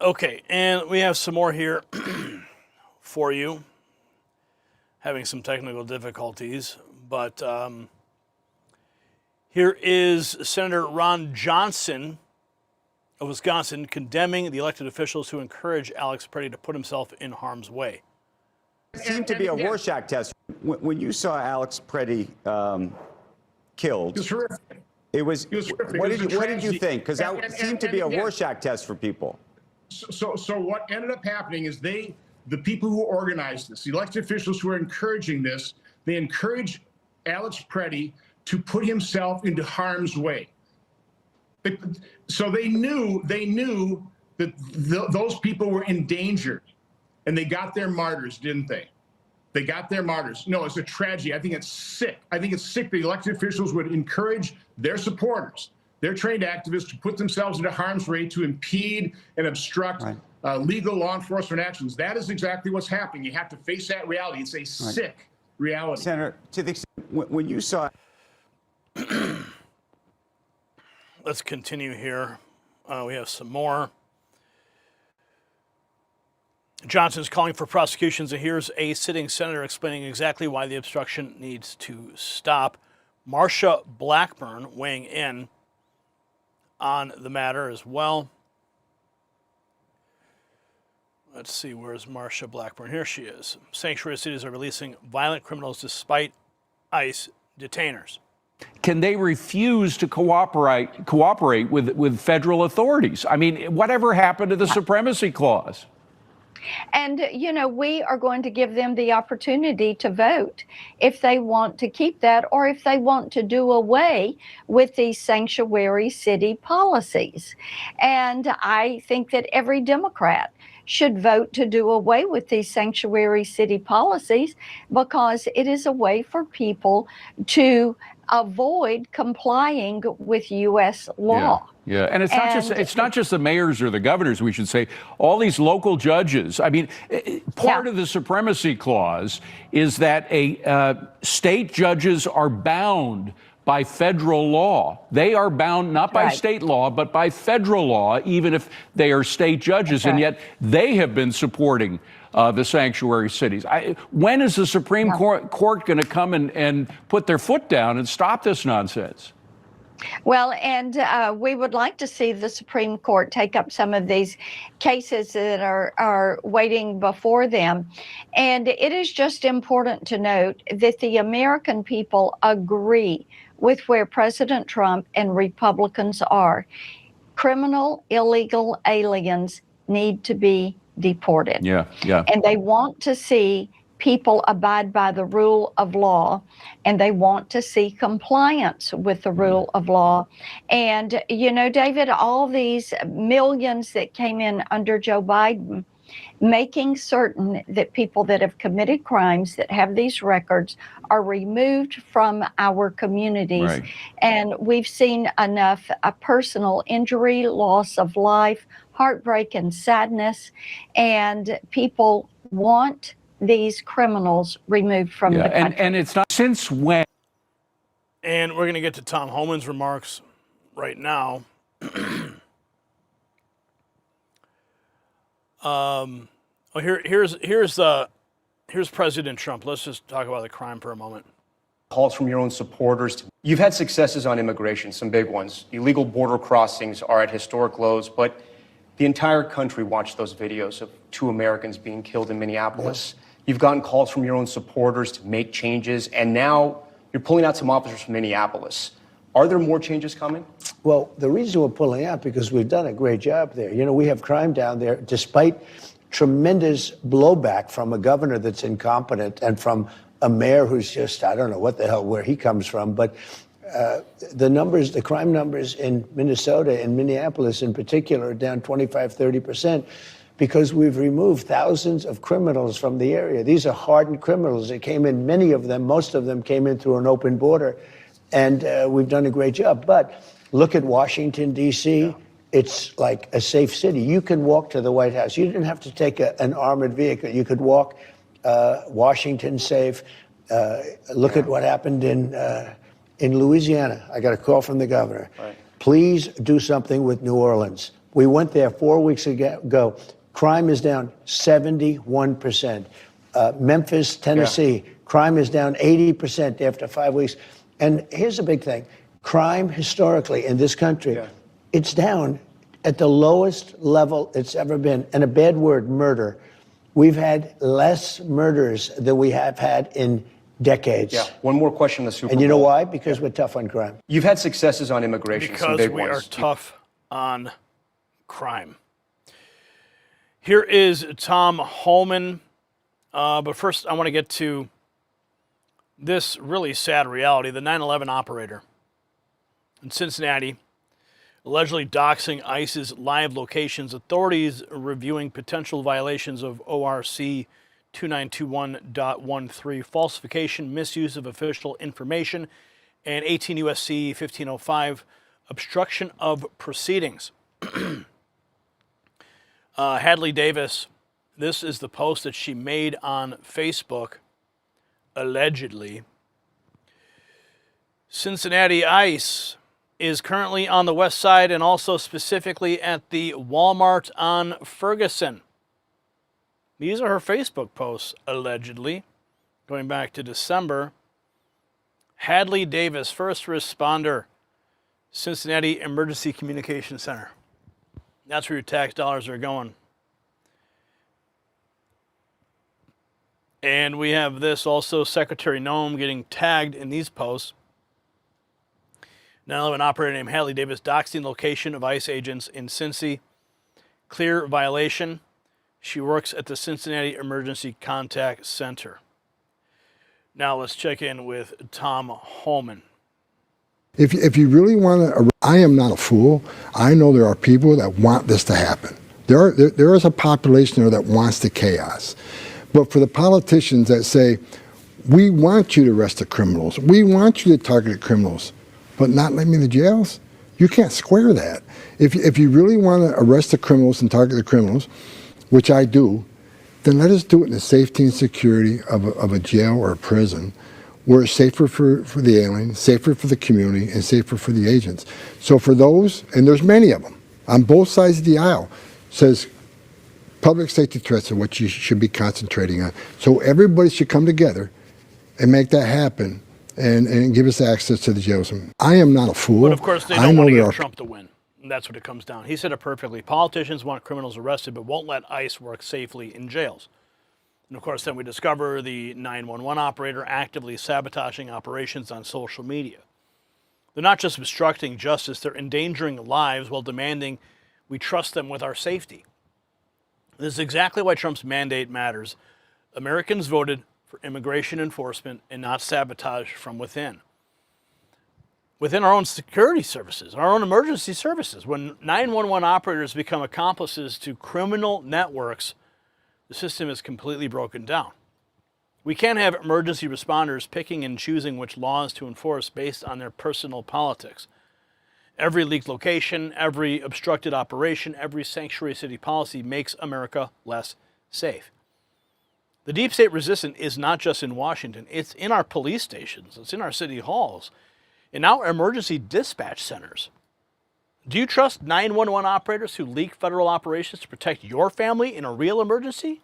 Okay, and we have some more here for you. Having some technical difficulties, but here is Senator Ron Johnson of Wisconsin condemning the elected officials who encourage Alex Preddy to put himself in harm's way. It seemed to be a Rorschach test. When you saw Alex Preddy killed, it was horrific. What did you think? Because that seemed to be a Rorschach test for people. So what ended up happening is the people who organized this, the elected officials who are encouraging this, they encourage Alex Preddy to put himself into harm's way. So they knew that those people were endangered, and they got their martyrs, didn't they? They got their martyrs. No, it's a tragedy. I think it's sick. I think it's sick the elected officials would encourage their supporters, their trained activists, to put themselves into harm's way to impede and obstruct legal law enforcement actions. That is exactly what's happening. You have to face that reality. It's a sick reality. Senator, to the extent when you saw... Let's continue here. We have some more. Johnson's calling for prosecutions, and here's a sitting senator explaining exactly why the obstruction needs to stop. Marsha Blackburn weighing in on the matter as well. Let's see, where's Marsha Blackburn? Here she is. Sanctuary cities are releasing violent criminals despite ICE detainers. Can they refuse to cooperate with federal authorities? I mean, whatever happened to the Supremacy Clause? And, you know, we are going to give them the opportunity to vote if they want to keep that, or if they want to do away with these sanctuary city policies. And I think that every Democrat should vote to do away with these sanctuary city policies, because it is a way for people to avoid complying with U.S. law. Yeah, and it's not just the mayors or the governors, we should say. All these local judges. I mean, part of the Supremacy Clause is that state judges are bound by federal law. They are bound not by state law, but by federal law, even if they are state judges, and yet they have been supporting the sanctuary cities. When is the Supreme Court going to come and put their foot down and stop this nonsense? Well, and we would like to see the Supreme Court take up some of these cases that are waiting before them. And it is just important to note that the American people agree with where President Trump and Republicans are. Criminal, illegal aliens need to be deported. Yeah. And they want to see people abide by the rule of law, and they want to see compliance with the rule of law. And, you know, David, all these millions that came in under Joe Biden, making certain that people that have committed crimes that have these records are removed from our communities. Right. And we've seen enough personal injury, loss of life, heartbreak and sadness, and people want these criminals removed from the country. And it's not since when. And we're going to get to Tom Homan's remarks right now. Here's President Trump. Let's just talk about the crime for a moment. Calls from your own supporters. You've had successes on immigration, some big ones. Illegal border crossings are at historic lows, but the entire country watched those videos of 2 Americans being killed in Minneapolis. Yes. You've gotten calls from your own supporters to make changes, and now you're pulling out some officers from Minneapolis. Are there more changes coming? Well, the reason we're pulling out because we've done a great job there. You know, we have crime down there, despite tremendous blowback from a governor that's incompetent and from a mayor who's just, I don't know what the hell, where he comes from. But the crime numbers in Minnesota and Minneapolis in particular are down 25, 30%. Because we've removed thousands of criminals from the area. These are hardened criminals. They came in, many of them, most of them came in through an open border, and we've done a great job. But look at Washington, D.C. It's like a safe city. You can walk to the White House. You didn't have to take an armored vehicle. You could walk. Washington safe. Look at what happened in Louisiana. I got a call from the governor. Right. Please do something with New Orleans. We went there 4 weeks ago. Crime is down 71%. Memphis, Tennessee, crime is down 80% after 5 weeks. And here's a big thing. Crime historically in this country, it's down at the lowest level it's ever been. And a bad word, murder. We've had less murders than we have had in decades. Yeah. One more question on the Super Bowl. And you know why? Because we're tough on crime. You've had successes on immigration, some big ones. Because we are tough on crime. Here is Tom Homan. But first, I want to get to this really sad reality. The 9/11 operator in Cincinnati, allegedly doxing ICE's live locations. Authorities reviewing potential violations of ORC 2921.13, falsification, misuse of official information, and 18 U.S.C. 1505, obstruction of proceedings. Hadley Davis, this is the post that she made on Facebook, allegedly. Cincinnati ICE is currently on the west side and also specifically at the Walmart on Ferguson. These are her Facebook posts, allegedly, going back to December. Hadley Davis, first responder, Cincinnati Emergency Communication Center. That's where your tax dollars are going. And we have this also, Secretary Noem getting tagged in these posts. 9/11 operator named Hadley Davis doxing location of ICE agents in Cincy. Clear violation. She works at the Cincinnati Emergency Contact Center. Now let's check in with Tom Homan. If you really want to, I am not a fool. I know there are people that want this to happen. There is a population there that wants the chaos. But for the politicians that say, we want you to arrest the criminals, we want you to target the criminals, but not let me in the jails, you can't square that. If you really want to arrest the criminals and target the criminals, which I do, then let us do it in the safety and security of a jail or a prison where it's safer for the alien, safer for the community, and safer for the agents. So for those, and there's many of them, on both sides of the aisle, says public safety threats are what you should be concentrating on. So everybody should come together and make that happen and give us access to the jails. I am not a fool. But of course, they don't want to get Trump to win. And that's what it comes down. He said it perfectly. Politicians want criminals arrested, but won't let ICE work safely in jails. And of course, then we discover the 911 operator actively sabotaging operations on social media. They're not just obstructing justice, they're endangering lives while demanding we trust them with our safety. This is exactly why Trump's mandate matters. Americans voted for immigration enforcement and not sabotage from within. Within our own security services, our own emergency services, when 911 operators become accomplices to criminal networks, the system is completely broken down. We can't have emergency responders picking and choosing which laws to enforce based on their personal politics. Every leaked location, every obstructed operation, every sanctuary city policy makes America less safe. The deep state resistance is not just in Washington, it's in our police stations, it's in our city halls, and now our emergency dispatch centers. Do you trust 911 operators who leak federal operations to protect your family in a real emergency?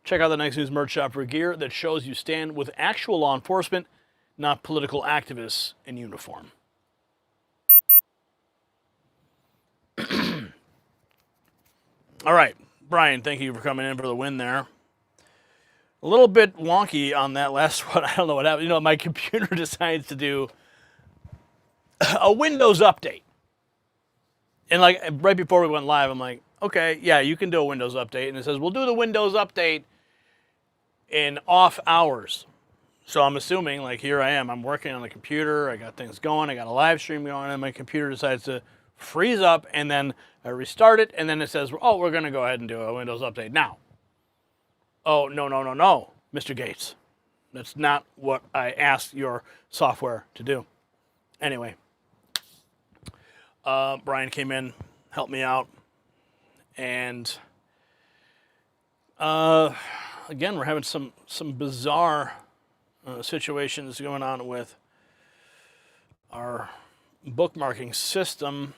Check out the Next News merch shop for gear that shows you stand with actual law enforcement, not political activists in uniform. All right, Brian, thank you for coming in for the win there. A little bit wonky on that last one. I don't know what happened. You know, my computer decides to do a Windows update. And like right before we went live, I'm like, okay, yeah, you can do a Windows update. And it says, we'll do the Windows update in off hours. So I'm assuming, like, here I am. I'm working on the computer. I got things going. I got a live stream going. And my computer decides to freeze up. And then I restart it. And then it says, oh, we're going to go ahead and do a Windows update now. Oh, no, Mr. Gates. That's not what I asked your software to do. Anyway, Brian came in, helped me out, and again, we're having some bizarre situations going on with our bookmarking system,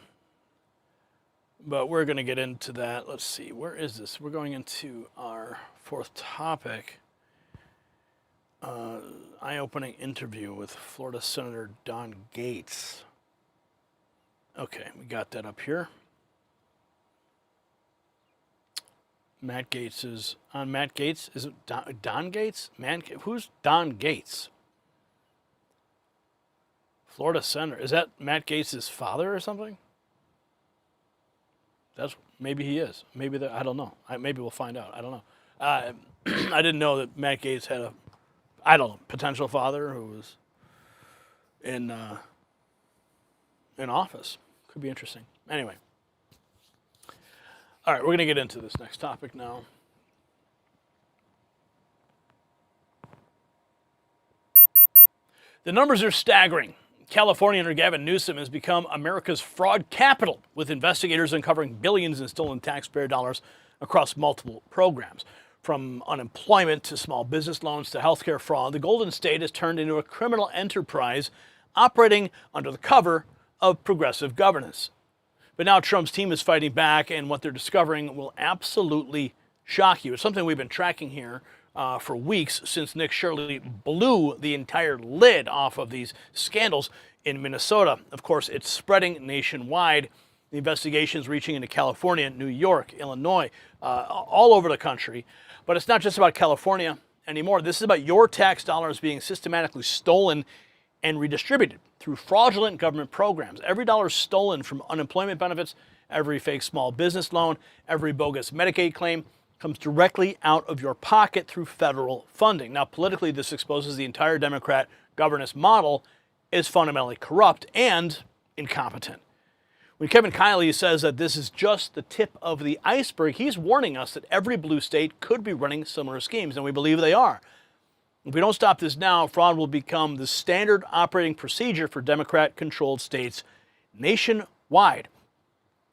but we're going to get into that. Let's see, where is this? We're going into our fourth topic. Eye-opening interview with Florida Senator Don Gates. Okay, we got that up here. Matt Gates is on. Matt Gates, is it Don Gates? Who's Don Gates? Florida Senator. Is that Matt Gates' father or something? Maybe he is. Maybe I don't know. Maybe we'll find out. I don't know. I didn't know that Matt Gates had a potential father who was in office. Could be interesting. Anyway. All right, we're going to get into this next topic now. The numbers are staggering. California under Gavin Newsom has become America's fraud capital, with investigators uncovering billions in stolen taxpayer dollars across multiple programs. From unemployment to small business loans to healthcare fraud, the Golden State has turned into a criminal enterprise operating under the cover of progressive governance. But now Trump's team is fighting back, and what they're discovering will absolutely shock you. It's something we've been tracking here for weeks since Nick Shirley blew the entire lid off of these scandals in Minnesota. Of course, it's spreading nationwide. The investigations reaching into California, New York, Illinois, all over the country. But it's not just about California anymore. This is about your tax dollars being systematically stolen and redistributed through fraudulent government programs. Every dollar stolen from unemployment benefits, every fake small business loan, every bogus Medicaid claim comes directly out of your pocket through federal funding. Now, politically, this exposes the entire Democrat governance model is fundamentally corrupt and incompetent. When Kevin Kiley says that this is just the tip of the iceberg, he's warning us that every blue state could be running similar schemes, and we believe they are. If we don't stop this now, fraud will become the standard operating procedure for Democrat-controlled states nationwide.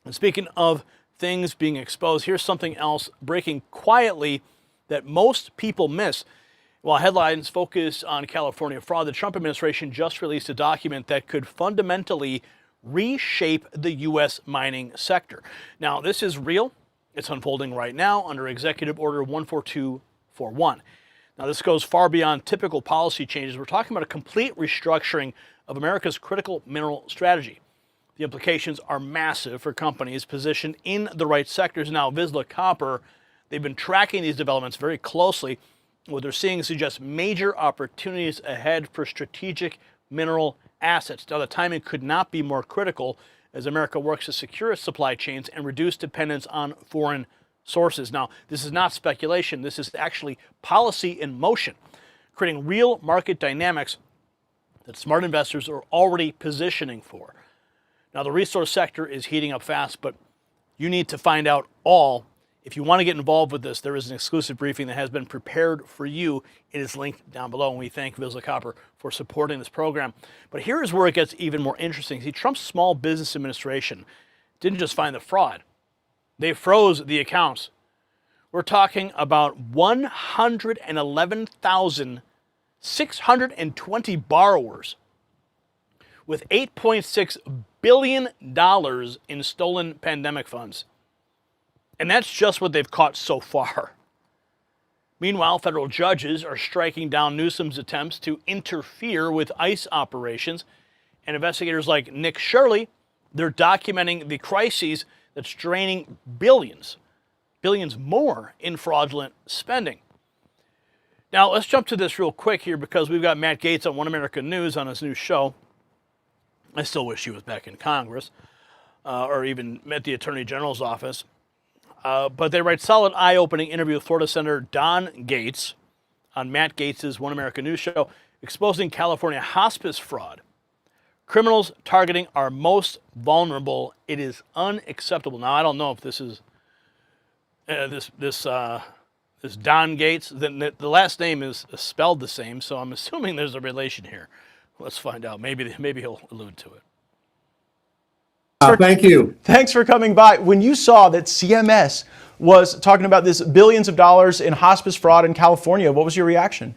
And speaking of things being exposed, here's something else breaking quietly that most people miss. While headlines focus on California fraud, the Trump administration just released a document that could fundamentally reshape the U.S. mining sector. Now, this is real. It's unfolding right now under Executive Order 14241. Now, this goes far beyond typical policy changes. We're talking about a complete restructuring of America's critical mineral strategy. The implications are massive for companies positioned in the right sectors. Now, Vizsla Copper, they've been tracking these developments very closely. What they're seeing suggests major opportunities ahead for strategic mineral assets. Now, the timing could not be more critical as America works to secure its supply chains and reduce dependence on foreign sources. Now, this is not speculation. This is actually policy in motion, creating real market dynamics that smart investors are already positioning for. Now, the resource sector is heating up fast, but you need to find out all. If you want to get involved with this, there is an exclusive briefing that has been prepared for you. It is linked down below, and we thank Vizsla Copper for supporting this program. But here is where it gets even more interesting. See, Trump's Small Business Administration didn't just find the fraud. They froze the accounts. We're talking about 111,620 borrowers with $8.6 billion in stolen pandemic funds. And that's just what they've caught so far. Meanwhile, federal judges are striking down Newsom's attempts to interfere with ICE operations. And investigators like Nick Shirley, they're documenting the crises that's draining billions more in fraudulent spending. Now, let's jump to this real quick here because we've got Matt Gaetz on One American News on his new show. I still wish he was back in Congress or even at the Attorney General's office. But they write solid, eye-opening interview with Florida Senator Don Gaetz on Matt Gaetz's One American News show, exposing California hospice fraud. Criminals targeting our most vulnerable. It is unacceptable. Now, I don't know if this is this Don Gaetz. The last name is spelled the same, so I'm assuming there's a relation here. Let's find out. Maybe he'll allude to it. Thank you. Thanks for coming by. When you saw that CMS was talking about this billions of dollars in hospice fraud in California, what was your reaction?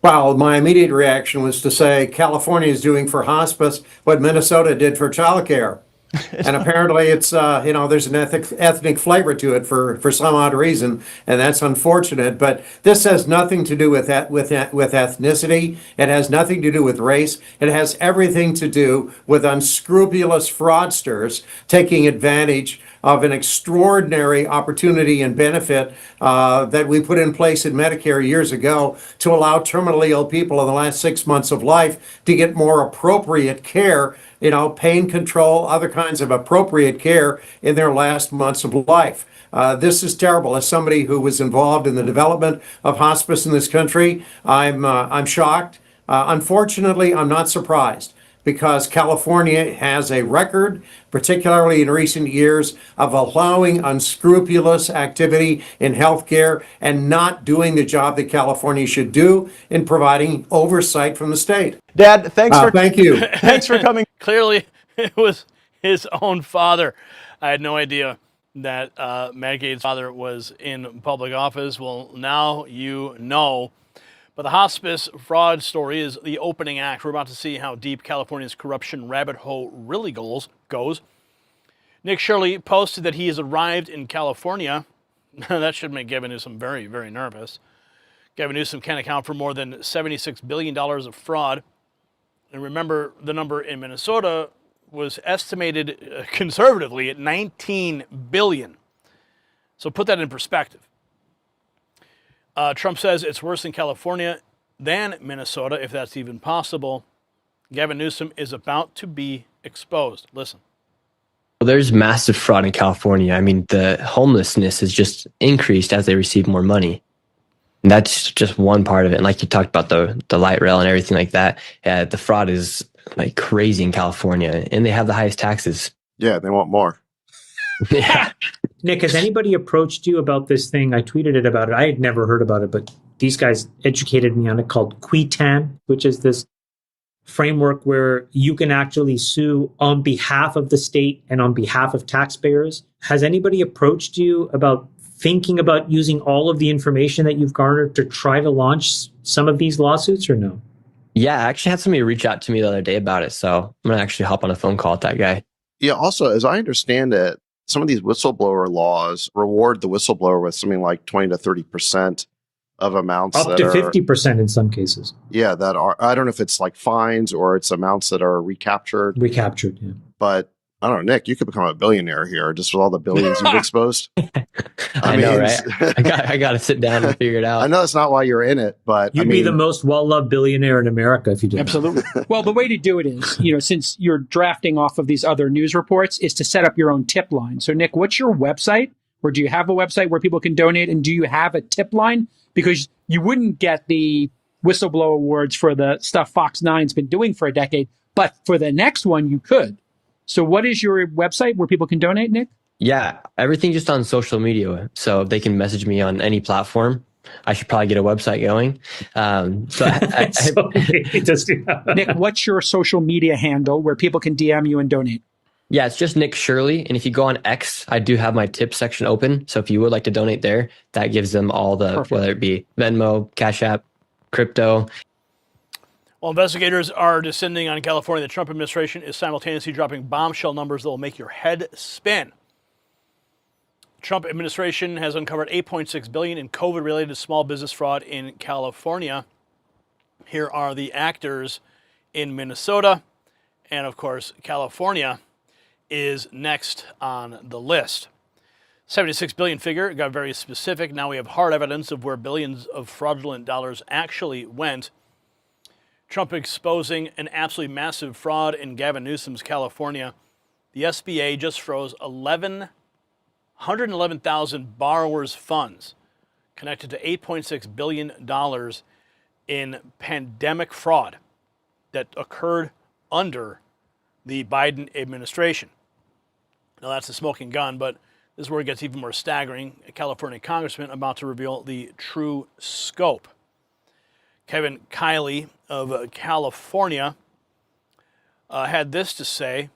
Well, my immediate reaction was to say California is doing for hospice what Minnesota did for childcare. And apparently it's, there's an ethnic flavor to it for some odd reason, and that's unfortunate. But this has nothing to do with ethnicity. It has nothing to do with race. It has everything to do with unscrupulous fraudsters taking advantage of an extraordinary opportunity and benefit that we put in place in Medicare years ago to allow terminally ill people in the last 6 months of life to get more appropriate care, pain control, other kinds of appropriate care in their last months of life. This is terrible. As somebody who was involved in the development of hospice in this country, I'm shocked. Unfortunately, I'm not surprised, because California has a record, particularly in recent years, of allowing unscrupulous activity in healthcare and not doing the job that California should do in providing oversight from the state. Dad, thanks for thank you. Thanks for coming. Clearly, it was his own father. I had no idea that Matt Gaetz' father was in public office. Well, now you know. But the hospice fraud story is the opening act. We're about to see how deep California's corruption rabbit hole really goes. Nick Shirley posted that he has arrived in California. That should make Gavin Newsom very, very nervous. Gavin Newsom can account for more than $76 billion of fraud. And remember, the number in Minnesota was estimated conservatively at $19 billion. So put that in perspective. Trump says it's worse in California than Minnesota, if that's even possible. Gavin Newsom is about to be exposed. Listen. Well, there's massive fraud in California. I mean, the homelessness has just increased as they receive more money. And that's just one part of it. And like you talked about the light rail and everything like that, the fraud is like crazy in California, and they have the highest taxes. Yeah, they want more. Yeah. Nick, has anybody approached you about this thing? I tweeted it about it. I had never heard about it, but these guys educated me on it, called Quitan, which is this framework where you can actually sue on behalf of the state and on behalf of taxpayers. Has anybody approached you about thinking about using all of the information that you've garnered to try to launch some of these lawsuits, or no? Yeah, I actually had somebody reach out to me the other day about it, so I'm gonna actually hop on a phone call with that guy. Yeah, also, as I understand it, some of these whistleblower laws reward the whistleblower with something like 20 to 30% of amounts Up that to are 50% in some cases. Yeah, that are, I don't know if it's like fines or it's amounts that are recaptured. Recaptured, yeah. But I don't know, Nick, you could become a billionaire here just with all the billions you've exposed. I know, right? I got to sit down and figure it out. I know that's not why you're in it, but You'd be the most well-loved billionaire in America if you did Absolutely. Well, the way to do it is, since you're drafting off of these other news reports, is to set up your own tip line. So, Nick, what's your website? Or do you have a website where people can donate? And do you have a tip line? Because you wouldn't get the whistleblower awards for the stuff Fox 9's been doing for a decade, but for the next one, you could. So what is your website where people can donate, Nick? Yeah, everything just on social media. So they can message me on any platform. I should probably get a website going. Nick, what's your social media handle where people can DM you and donate? Yeah, it's just Nick Shirley. And if you go on X, I do have my tip section open. So if you would like to donate there, that gives them all the, whether it be Venmo, Cash App, crypto. While investigators are descending on California, the Trump administration is simultaneously dropping bombshell numbers that will make your head spin. The Trump administration has uncovered $8.6 billion in COVID-related small business fraud in California. Here are the actors in Minnesota. And, of course, California is next on the list. $76 billion figure got very specific. Now we have hard evidence of where billions of fraudulent dollars actually went. Trump exposing an absolutely massive fraud in Gavin Newsom's California. The SBA just froze 111,000 borrowers' funds connected to $8.6 billion in pandemic fraud that occurred under the Biden administration. Now that's a smoking gun, but this is where it gets even more staggering. A California congressman about to reveal the true scope. Kevin Kiley of California had this to say.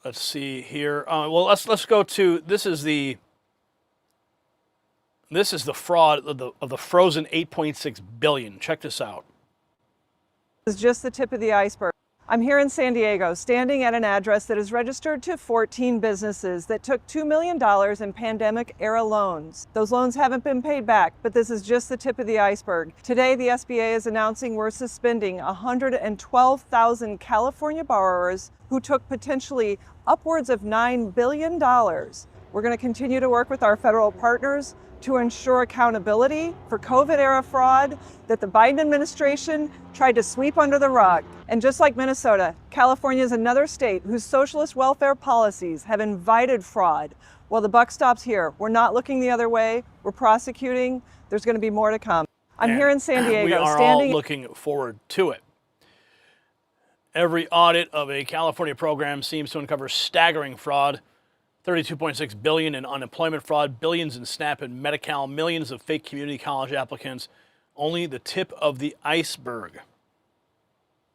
Let's see here. Well, let's go to this is the fraud of the frozen $8.6 billion. Check this out. This is just the tip of the iceberg. I'm here in San Diego, standing at an address that is registered to 14 businesses that took $2 million in pandemic-era loans. Those loans haven't been paid back, but this is just the tip of the iceberg. Today, the SBA is announcing we're suspending 112,000 California borrowers who took potentially upwards of $9 billion. We're going to continue to work with our federal partners to ensure accountability for COVID-era fraud that the Biden administration tried to sweep under the rug. And just like Minnesota, California is another state whose socialist welfare policies have invited fraud. Well, the buck stops here. We're not looking the other way. We're prosecuting. There's going to be more to come. I'm here in San Diego. We are standing all looking forward to it. Every audit of a California program seems to uncover staggering fraud. $32.6 billion in unemployment fraud, billions in SNAP and Medi-Cal, millions of fake community college applicants. Only the tip of the iceberg.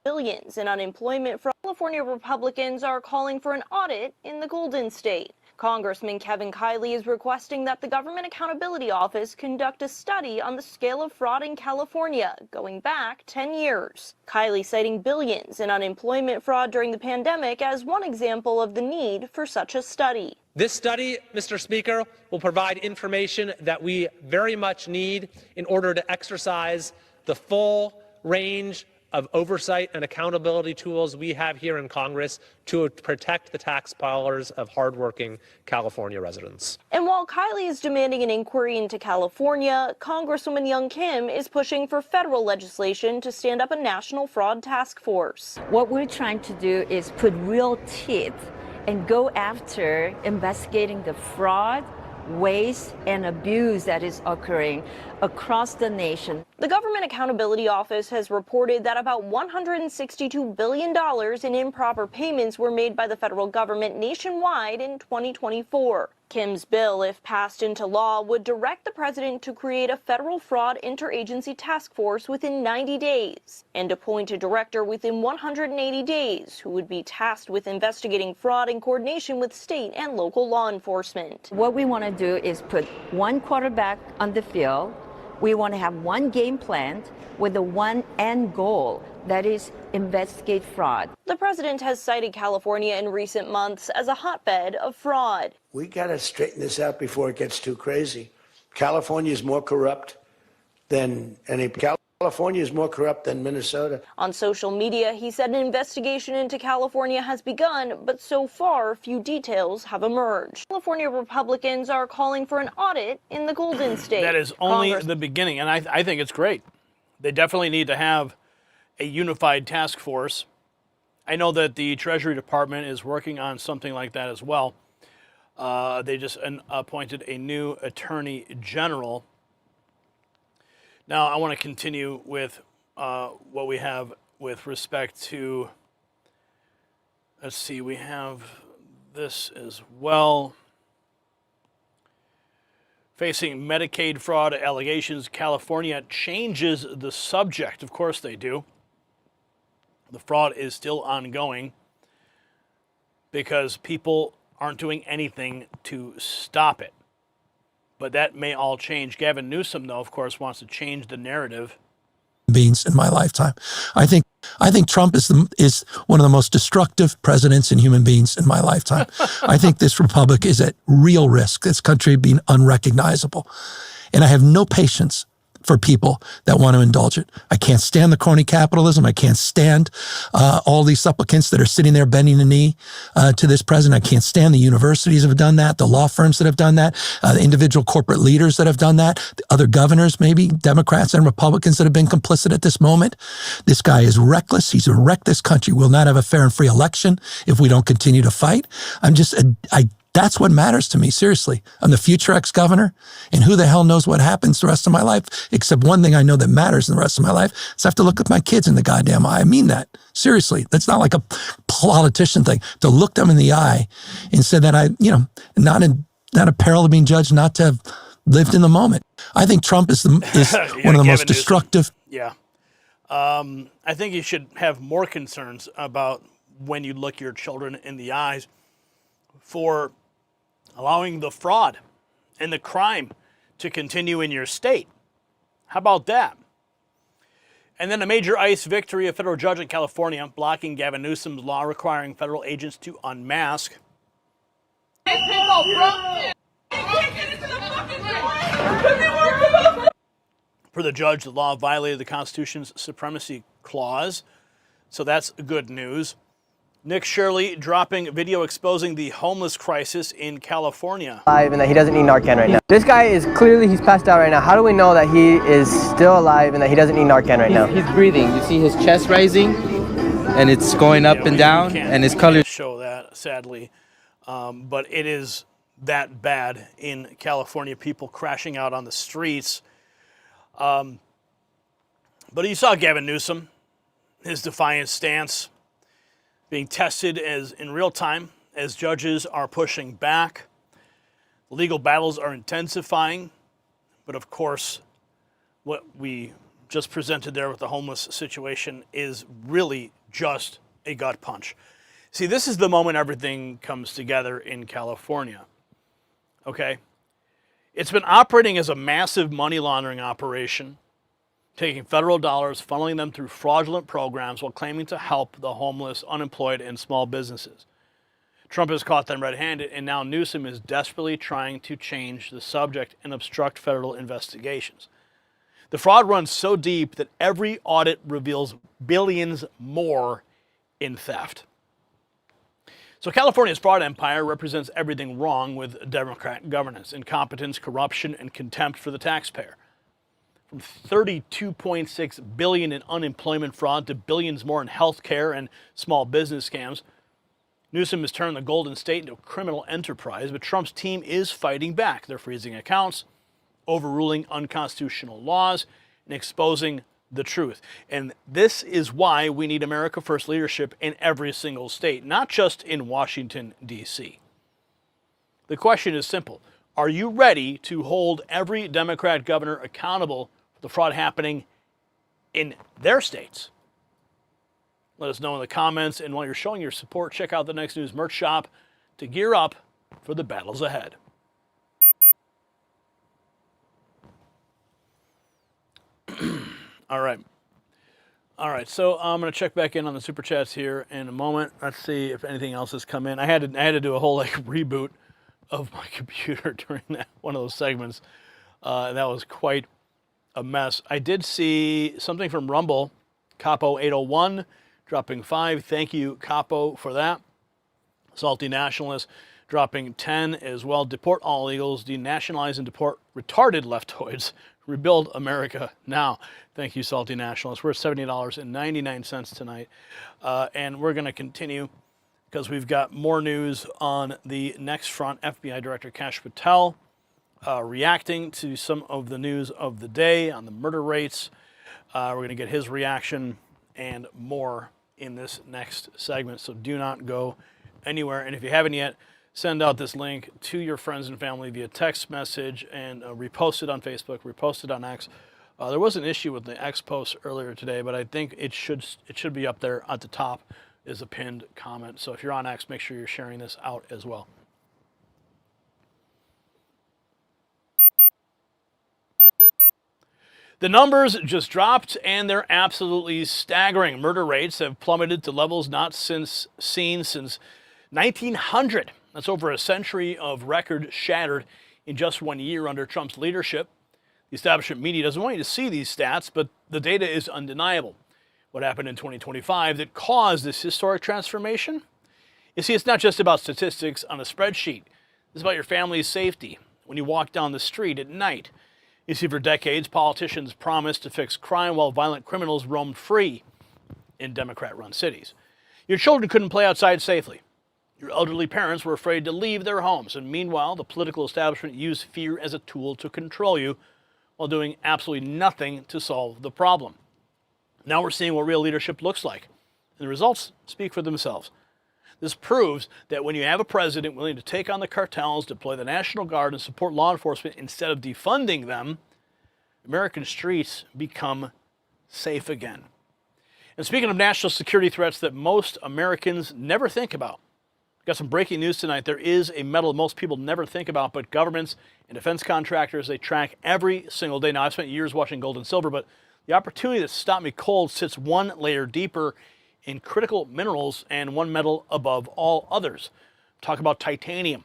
Billions in unemployment fraud. California Republicans are calling for an audit in the Golden State. Congressman Kevin Kiley is requesting that the Government Accountability Office conduct a study on the scale of fraud in California, going back 10 years. Kiley citing billions in unemployment fraud during the pandemic as one example of the need for such a study. This study, Mr. Speaker, will provide information that we very much need in order to exercise the full range of oversight and accountability tools we have here in Congress to protect the tax dollars of hardworking California residents. And while Kiley is demanding an inquiry into California, Congresswoman Young Kim is pushing for federal legislation to stand up a national fraud task force. What we're trying to do is put real teeth and go after investigating the fraud, waste, and abuse that is occurring across the nation. The Government Accountability Office has reported that about $162 billion in improper payments were made by the federal government nationwide in 2024. Kim's bill, if passed into law, would direct the president to create a federal fraud interagency task force within 90 days and appoint a director within 180 days who would be tasked with investigating fraud in coordination with state and local law enforcement. What we want to do is put one quarterback on the field. We want to have one game plan with the one end goal, that is investigate fraud. The president has cited California in recent months as a hotbed of fraud. We got to straighten this out before it gets too crazy. California is more corrupt than California is more corrupt than Minnesota. On social media, he said an investigation into California has begun, but so far, few details have emerged. California Republicans are calling for an audit in the Golden State. That is only the beginning, and I think it's great. They definitely need to have a unified task force. I know that the Treasury Department is working on something like that as well. They just appointed a new attorney general. Now, I want to continue with what we have with respect to, let's see, we have this as well. Facing Medicaid fraud allegations, California changes the subject. Of course they do. The fraud is still ongoing because people aren't doing anything to stop it. But that may all change. Gavin Newsom, though, of course, wants to change the narrative. Beings in my lifetime. I think Trump is one of the most destructive presidents and human beings in my lifetime. I think this republic is at real risk, this country being unrecognizable. And I have no patience for people that want to indulge it. I can't stand the crony capitalism. I can't stand all these supplicants that are sitting there bending the knee to this president. I can't stand the universities that have done that, the law firms that have done that, the individual corporate leaders that have done that, the other governors, maybe Democrats and Republicans that have been complicit at this moment. This guy is reckless. He's wrecked this country. We'll not have a fair and free election if we don't continue to fight. That's what matters to me, seriously. I'm the future ex-governor, and who the hell knows what happens the rest of my life, except one thing I know that matters in the rest of my life is I have to look at my kids in the goddamn eye. I mean that, seriously. That's not like a politician thing, to look them in the eye and say that not a peril of being judged, not to have lived in the moment. I think Trump is one of the most destructive. Yeah. I think you should have more concerns about when you look your children in the eyes for allowing the fraud and the crime to continue in your state. How about that? And then a major ICE victory, a federal judge in California blocking Gavin Newsom's law requiring federal agents to unmask. For the judge, the law violated the Constitution's supremacy clause, so that's good news. Nick Shirley dropping video exposing the homeless crisis in California. Alive and that he doesn't need Narcan right now. This guy is clearly, he's passed out right now. How do we know that he is still alive and that he doesn't need Narcan right now? He's breathing. You see his chest rising and it's going up and down and his color. Show that, sadly. But it is that bad in California, people crashing out on the streets. But you saw Gavin Newsom, his defiant stance, being tested in real time as judges are pushing back. Legal battles are intensifying. But of course, what we just presented there with the homeless situation is really just a gut punch. See, this is the moment everything comes together in California. Okay? It's been operating as a massive money laundering operation, taking federal dollars, funneling them through fraudulent programs while claiming to help the homeless, unemployed, and small businesses. Trump has caught them red-handed, and now Newsom is desperately trying to change the subject and obstruct federal investigations. The fraud runs so deep that every audit reveals billions more in theft. So California's fraud empire represents everything wrong with Democrat governance: incompetence, corruption, and contempt for the taxpayer. From $32.6 billion in unemployment fraud to billions more in health care and small business scams, Newsom has turned the Golden State into a criminal enterprise, but Trump's team is fighting back. They're freezing accounts, overruling unconstitutional laws, and exposing the truth. And this is why we need America First leadership in every single state, not just in Washington, D.C. The question is simple. Are you ready to hold every Democrat governor accountable for the fraud happening in their states? Let us know in the comments. And while you're showing your support, check out the Next News merch shop to gear up for the battles ahead. All right. So I'm going to check back in on the super chats here in a moment. Let's see if anything else has come in. I had to do a whole reboot of my computer during one of those segments. That was quite a mess. I did see something from Rumble, Capo 801 dropping 5. Thank you, Capo, for that. Salty Nationalist dropping 10 as well. Deport all illegals, denationalize and deport retarded leftoids. Rebuild America now. Thank you, Salty Nationalists. We're at $70.99 tonight. And we're going to continue because we've got more news on the next front. FBI Director Kash Patel reacting to some of the news of the day on the murder rates. We're going to get his reaction and more in this next segment. So do not go anywhere. And if you haven't yet, send out this link to your friends and family via text message and repost it on Facebook, repost it on X. There was an issue with the X post earlier today, but I think it should be up there at the top as a pinned comment. So if you're on X, make sure you're sharing this out as well. The numbers just dropped, and they're absolutely staggering. Murder rates have plummeted to levels not seen since 1900. That's over a century of record shattered in just 1 year under Trump's leadership. The establishment media doesn't want you to see these stats, but the data is undeniable. What happened in 2025 that caused this historic transformation? You see, it's not just about statistics on a spreadsheet. It's about your family's safety when you walk down the street at night. You see, for decades, politicians promised to fix crime while violent criminals roamed free in Democrat-run cities. Your children couldn't play outside safely. Your elderly parents were afraid to leave their homes. And meanwhile, the political establishment used fear as a tool to control you while doing absolutely nothing to solve the problem. Now we're seeing what real leadership looks like. And the results speak for themselves. This proves that when you have a president willing to take on the cartels, deploy the National Guard, and support law enforcement instead of defunding them, American streets become safe again. And speaking of national security threats that most Americans never think about, we've got some breaking news tonight. There is a medal most people never think about, but governments and defense contractors, they track every single day. Now, I've spent years watching gold and silver, but the opportunity that stopped me cold sits one layer deeper in critical minerals and one metal above all others. Talk about titanium.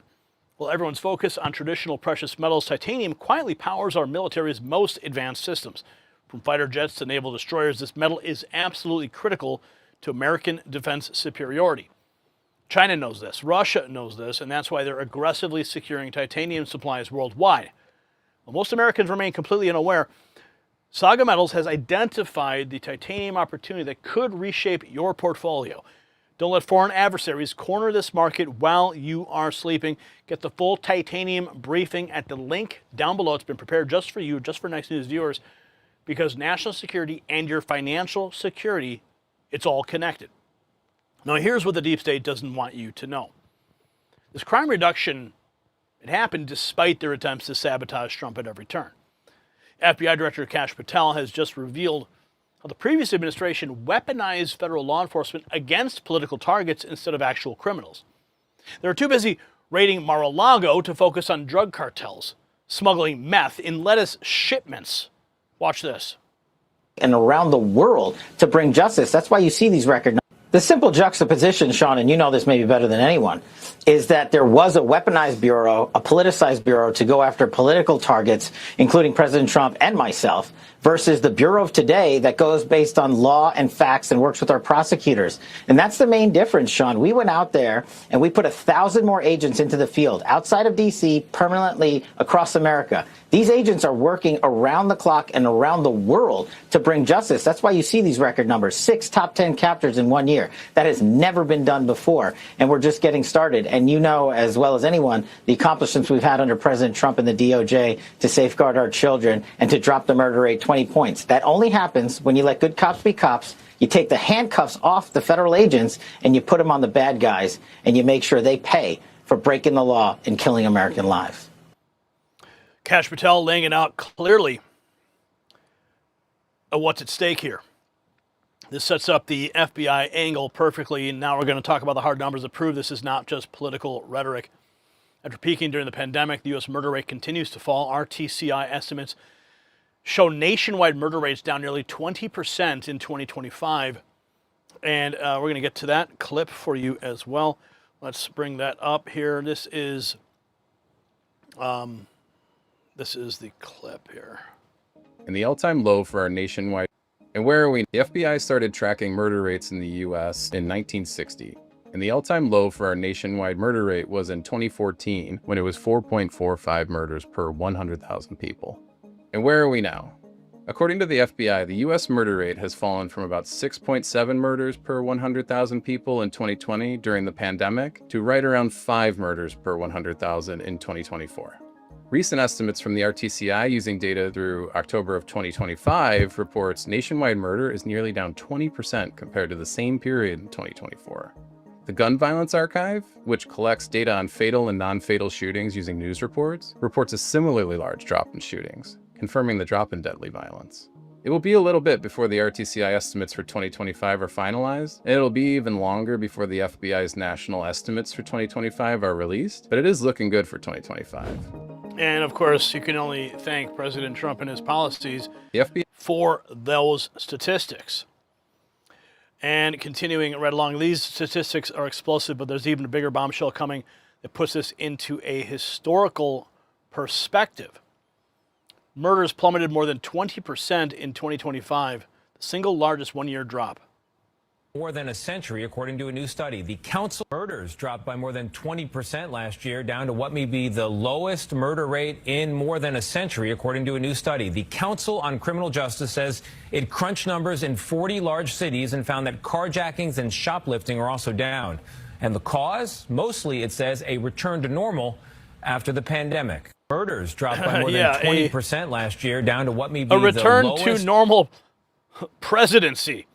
While everyone's focused on traditional precious metals, titanium quietly powers our military's most advanced systems. From fighter jets to naval destroyers, this metal is absolutely critical to American defense superiority. China knows this, Russia knows this, and that's why they're aggressively securing titanium supplies worldwide. While most Americans remain completely unaware, Saga Metals has identified the titanium opportunity that could reshape your portfolio. Don't let foreign adversaries corner this market while you are sleeping. Get the full titanium briefing at the link down below. It's been prepared just for you, just for Next News viewers, because national security and your financial security, it's all connected. Now, here's what the deep state doesn't want you to know. This crime reduction, it happened despite their attempts to sabotage Trump at every turn. FBI Director Kash Patel has just revealed how the previous administration weaponized federal law enforcement against political targets instead of actual criminals. They were too busy raiding Mar-a-Lago to focus on drug cartels, smuggling meth in lettuce shipments. Watch this. And around the world to bring justice. That's why you see these record numbers. The simple juxtaposition, Sean, and you know this maybe better than anyone, is that there was a weaponized bureau, a politicized bureau to go after political targets, including President Trump and myself, versus the Bureau of today that goes based on law and facts and works with our prosecutors. And that's the main difference, Sean. We went out there and we put 1,000 more agents into the field outside of D.C., permanently across America. These agents are working around the clock and around the world to bring justice. That's why you see these record numbers, 6 top 10 captures in 1 year. That has never been done before. And we're just getting started. And you know as well as anyone the accomplishments we've had under President Trump and the DOJ to safeguard our children and to drop the murder rate 20 points. That only happens when you let good cops be cops. You take the handcuffs off the federal agents and you put them on the bad guys and you make sure they pay for breaking the law and killing American lives. Kash Patel laying it out clearly of what's at stake here. This sets up the FBI angle perfectly, and now we're going to talk about the hard numbers that prove this is not just political rhetoric. After peaking during the pandemic, the U.S. murder rate continues to fall. RTCI estimates show nationwide murder rates down nearly 20% in 2025. And we're going to get to that clip for you as well. Let's bring that up here. This is the clip here. And the all-time low for our nationwide. And where are we? The FBI started tracking murder rates in the U.S. in 1960. And the all-time low for our nationwide murder rate was in 2014, when it was 4.45 murders per 100,000 people. And where are we now? According to the FBI, the U.S. murder rate has fallen from about 6.7 murders per 100,000 people in 2020 during the pandemic to right around 5 murders per 100,000 in 2024. Recent estimates from the RTCI using data through October of 2025 reports nationwide murder is nearly down 20% compared to the same period in 2024. The Gun Violence Archive, which collects data on fatal and non-fatal shootings using news reports, reports a similarly large drop in shootings, confirming the drop in deadly violence. It will be a little bit before the RTCI estimates for 2025 are finalized, and it'll be even longer before the FBI's national estimates for 2025 are released, but it is looking good for 2025. And of course, you can only thank President Trump and his policies the FBI for those statistics. And continuing right along, these statistics are explosive, but there's even a bigger bombshell coming that puts this into a historical perspective. Murders plummeted more than 20% in 2025, the single largest one-year drop. More than a century, according to a new study. The council murders dropped by more than 20% last year, down to what may be the lowest murder rate in more than a century, according to a new study. The Council on Criminal Justice says it crunched numbers in 40 large cities and found that carjackings and shoplifting are also down. And the cause? Mostly, it says, a return to normal after the pandemic. Murders dropped by more than 20% last year, down to what may be a return the lowest to normal presidency.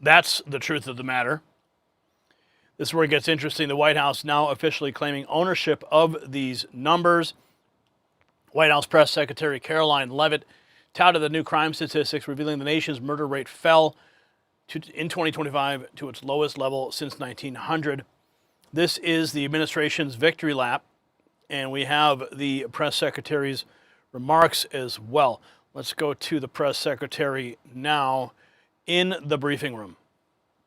That's the truth of the matter. This is where it gets interesting. The White House now officially claiming ownership of these numbers. White House Press Secretary Caroline Leavitt touted the new crime statistics, revealing the nation's murder rate fell in 2025 to its lowest level since 1900. This is the administration's victory lap, and we have the press secretary's remarks as well. Let's go to the press secretary now in the briefing room.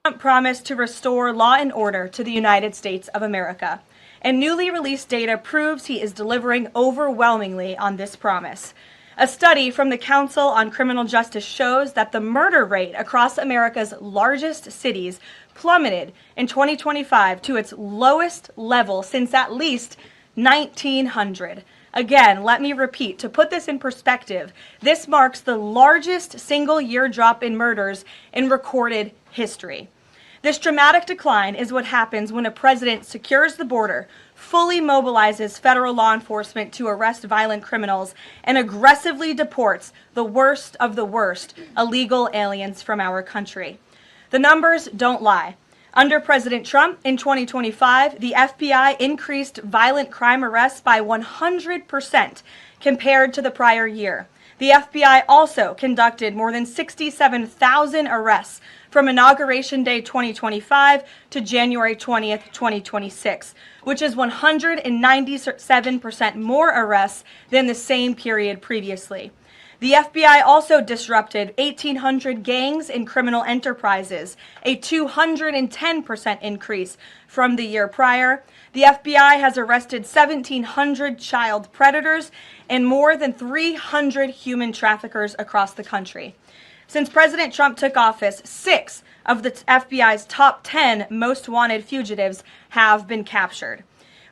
Trump promised to restore law and order to the United States of America, and newly released data proves he is delivering overwhelmingly on this promise. A study from the Council on Criminal Justice shows that the murder rate across America's largest cities plummeted in 2025 to its lowest level since at least 1900. Again, let me repeat, to put this in perspective, this marks the largest single-year drop in murders in recorded history. This dramatic decline is what happens when a president secures the border, fully mobilizes federal law enforcement to arrest violent criminals, and aggressively deports the worst of the worst illegal aliens from our country. The numbers don't lie. Under President Trump in 2025, the FBI increased violent crime arrests by 100% compared to the prior year. The FBI also conducted more than 67,000 arrests from Inauguration Day 2025 to January 20th, 2026, which is 197% more arrests than the same period previously. The FBI also disrupted 1,800 gangs and criminal enterprises, a 210% increase from the year prior. The FBI has arrested 1,700 child predators and more than 300 human traffickers across the country. Since President Trump took office, 6 of the FBI's top 10 most wanted fugitives have been captured.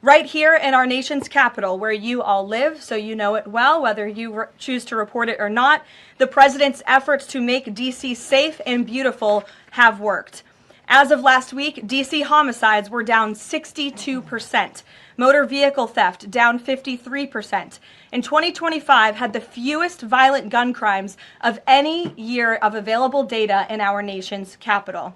Right here in our nation's capital, where you all live, so you know it well, whether you choose to report it or not, the president's efforts to make D.C. safe and beautiful have worked. As of last week, D.C. homicides were down 62%, motor vehicle theft down 53%, and 2025 had the fewest violent gun crimes of any year of available data in our nation's capital.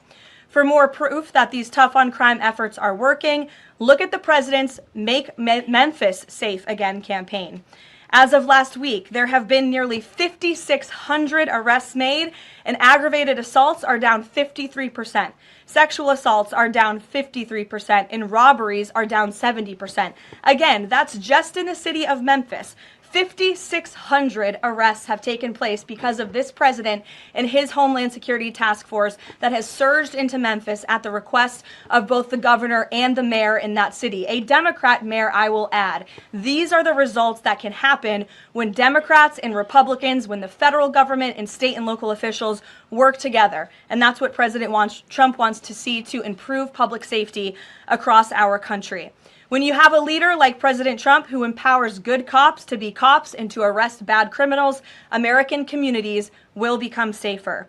For more proof that these tough on crime efforts are working, look at the president's Make Memphis Safe Again campaign. As of last week, there have been nearly 5,600 arrests made, and aggravated assaults are down 53%. Sexual assaults are down 53%, and robberies are down 70%. Again, that's just in the city of Memphis. 5,600 arrests have taken place because of this president and his Homeland Security Task Force that has surged into Memphis at the request of both the governor and the mayor in that city. A Democrat mayor, I will add. These are the results that can happen when Democrats and Republicans, when the federal government and state and local officials work together. And that's what Trump wants to see to improve public safety across our country. When you have a leader like President Trump who empowers good cops to be cops and to arrest bad criminals, American communities will become safer.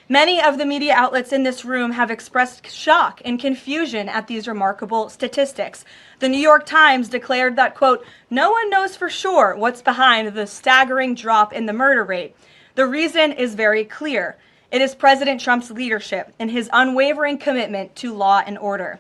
Many of the media outlets in this room have expressed shock and confusion at these remarkable statistics. The New York Times declared that, quote, "No one knows for sure what's behind the staggering drop in the murder rate. The reason is very clear. It is President Trump's leadership and his unwavering commitment to law and order.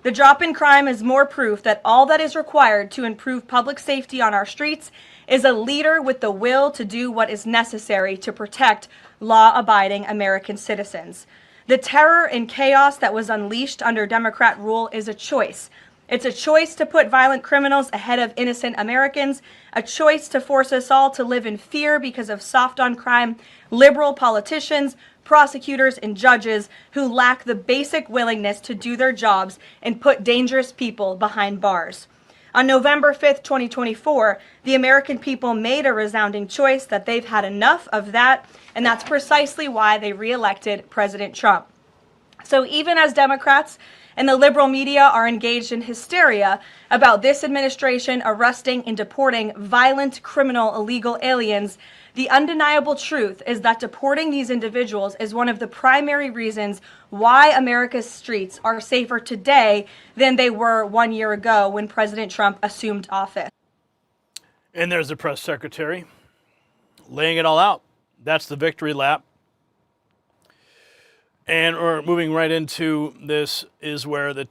The drop in crime is more proof that all that is required to improve public safety on our streets is a leader with the will to do what is necessary to protect law-abiding American citizens. The terror and chaos that was unleashed under Democrat rule is a choice. It's a choice to put violent criminals ahead of innocent Americans, a choice to force us all to live in fear because of soft on crime, liberal politicians, prosecutors, and judges who lack the basic willingness to do their jobs and put dangerous people behind bars. On November 5th, 2024, the American people made a resounding choice that they've had enough of that, and that's precisely why they reelected President Trump. So even as Democrats and the liberal media are engaged in hysteria about this administration arresting and deporting violent, criminal, illegal aliens, the undeniable truth is that deporting these individuals is one of the primary reasons why America's streets are safer today than they were 1 year ago when President Trump assumed office. And there's the press secretary laying it all out. That's the victory lap. And we're moving right into this is where the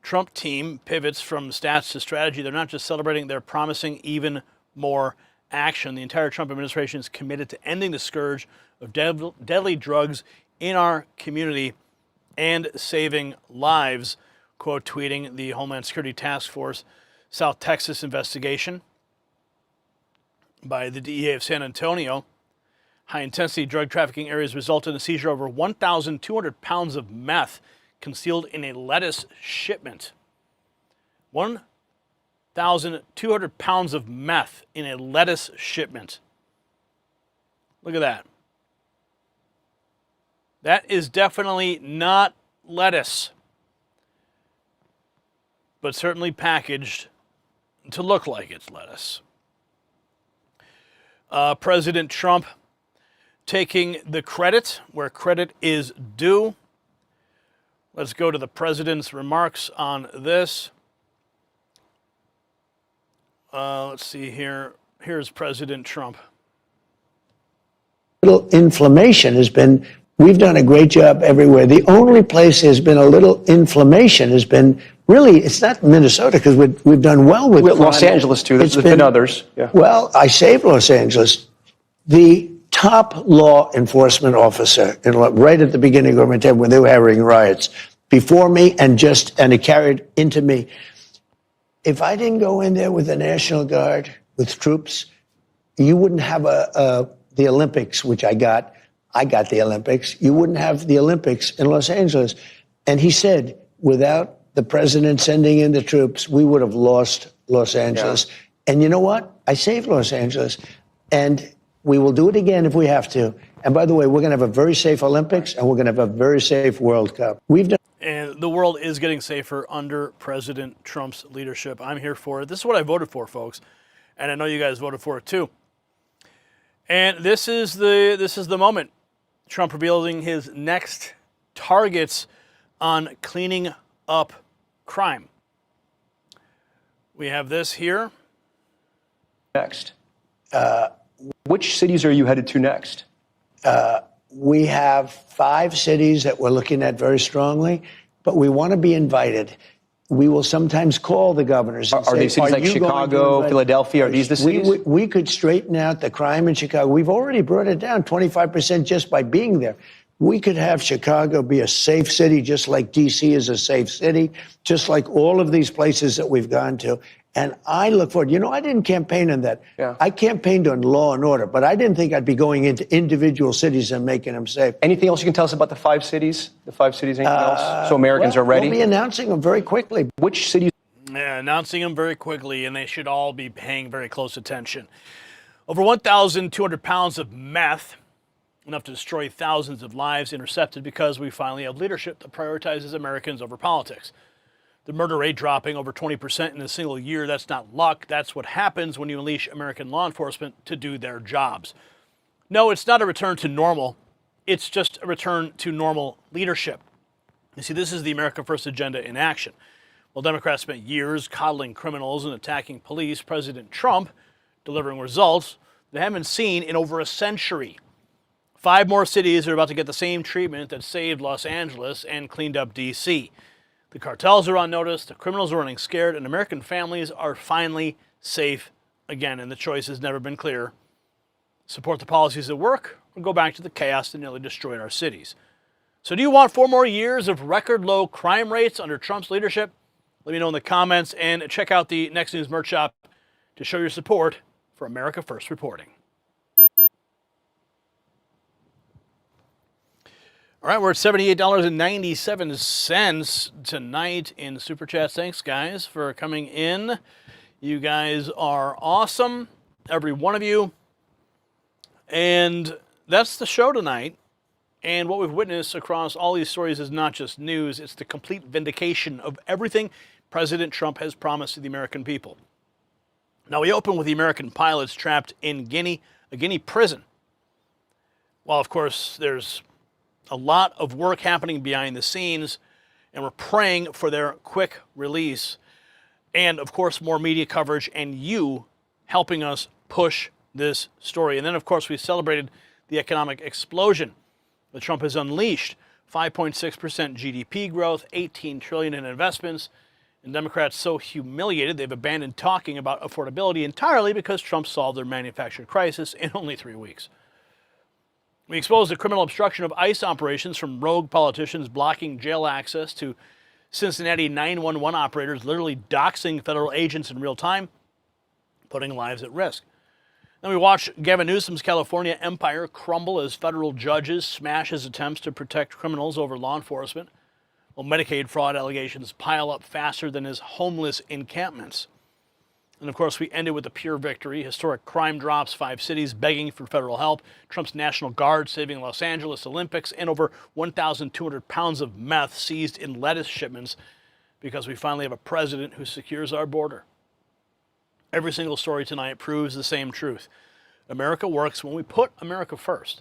Trump team pivots from stats to strategy. They're not just celebrating, they're promising even more action. The entire Trump administration is committed to ending the scourge of deadly drugs in our community and saving lives. Quote tweeting the Homeland Security Task Force South Texas investigation by the DEA of San Antonio. High-intensity drug trafficking areas resulted in the seizure of over 1,200 pounds of meth concealed in a lettuce shipment. 1,200 pounds of meth in a lettuce shipment. Look at that. That is definitely not lettuce, but certainly packaged to look like it's lettuce. President Trump taking the credit where credit is due. Let's go to the president's remarks on this. Let's see here. Here's President Trump. Little inflammation has been, we've done a great job everywhere. The only place there's been a little inflammation has been, really, it's not Minnesota because we've done well with Los Angeles too. There's been others. Yeah. Well, I saved Los Angeles. The top law enforcement officer right at the beginning of my time when they were having riots, before me and it carried into me. If I didn't go in there with the National Guard, with troops, you wouldn't have the Olympics, which I got the Olympics. You wouldn't have the Olympics in Los Angeles. And he said, without the president sending in the troops, we would have lost Los Angeles. Yeah. And you know what? I saved Los Angeles. And we will do it again if we have to. And by the way, we're going to have a very safe Olympics, and we're going to have a very safe World Cup. And the world is getting safer under President Trump's leadership. I'm here for it. This is what I voted for, folks. And I know you guys voted for it too. And this is the moment. Trump revealing his next targets on cleaning up crime. We have this here. Next. Which cities are you headed to next? We have 5 cities that we're looking at very strongly, but we want to be invited. We will sometimes call the governors. And Are say, these cities like you going to Chicago, invite-" Philadelphia? Are these the cities? We could straighten out the crime in Chicago. We've already brought it down 25% just by being there. We could have Chicago be a safe city, just like D.C. is a safe city, just like all of these places that we've gone to. And I look forward. You know, I didn't campaign on that. Yeah. I campaigned on law and order, but I didn't think I'd be going into individual cities and making them safe. Anything else you can tell us about the 5 cities? The 5 cities, anything else? So Americans are ready? We'll be announcing them very quickly. Which cities? Yeah, announcing them very quickly, and they should all be paying very close attention. Over 1,200 pounds of meth, enough to destroy thousands of lives, intercepted because we finally have leadership that prioritizes Americans over politics. The murder rate dropping over 20% in a single year, that's not luck. That's what happens when you unleash American law enforcement to do their jobs. No, it's not a return to normal. It's just a return to normal leadership. You see, this is the America First agenda in action. While Democrats spent years coddling criminals and attacking police, President Trump delivering results they haven't seen in over a century. 5 more cities are about to get the same treatment that saved Los Angeles and cleaned up D.C. The cartels are on notice, the criminals are running scared, and American families are finally safe again. And the choice has never been clearer. Support the policies that work, or go back to the chaos that nearly destroyed our cities. So do you want 4 more years of record low crime rates under Trump's leadership? Let me know in the comments, and check out the Next News merch shop to show your support for America First reporting. All right, we're at $78.97 tonight in Super Chats. Thanks, guys, for coming in. You guys are awesome, every one of you. And that's the show tonight. And what we've witnessed across all these stories is not just news, it's the complete vindication of everything President Trump has promised to the American people. Now, we open with the American pilots trapped in Guinea, a Guinea prison. Well, of course, there's a lot of work happening behind the scenes, and we're praying for their quick release. And, of course, more media coverage and you helping us push this story. And then, of course, we celebrated the economic explosion that Trump has unleashed. 5.6% GDP growth, $18 trillion in investments, and Democrats so humiliated they've abandoned talking about affordability entirely because Trump solved their manufacturing crisis in only 3 weeks. We exposed the criminal obstruction of ICE operations, from rogue politicians blocking jail access to Cincinnati 911 operators literally doxing federal agents in real time, putting lives at risk. Then we watched Gavin Newsom's California empire crumble as federal judges smash his attempts to protect criminals over law enforcement, while Medicaid fraud allegations pile up faster than his homeless encampments. And of course, we ended with a pure victory. Historic crime drops, 5 cities begging for federal help, Trump's National Guard saving Los Angeles Olympics, and over 1,200 pounds of meth seized in lettuce shipments because we finally have a president who secures our border. Every single story tonight proves the same truth. America works when we put America first.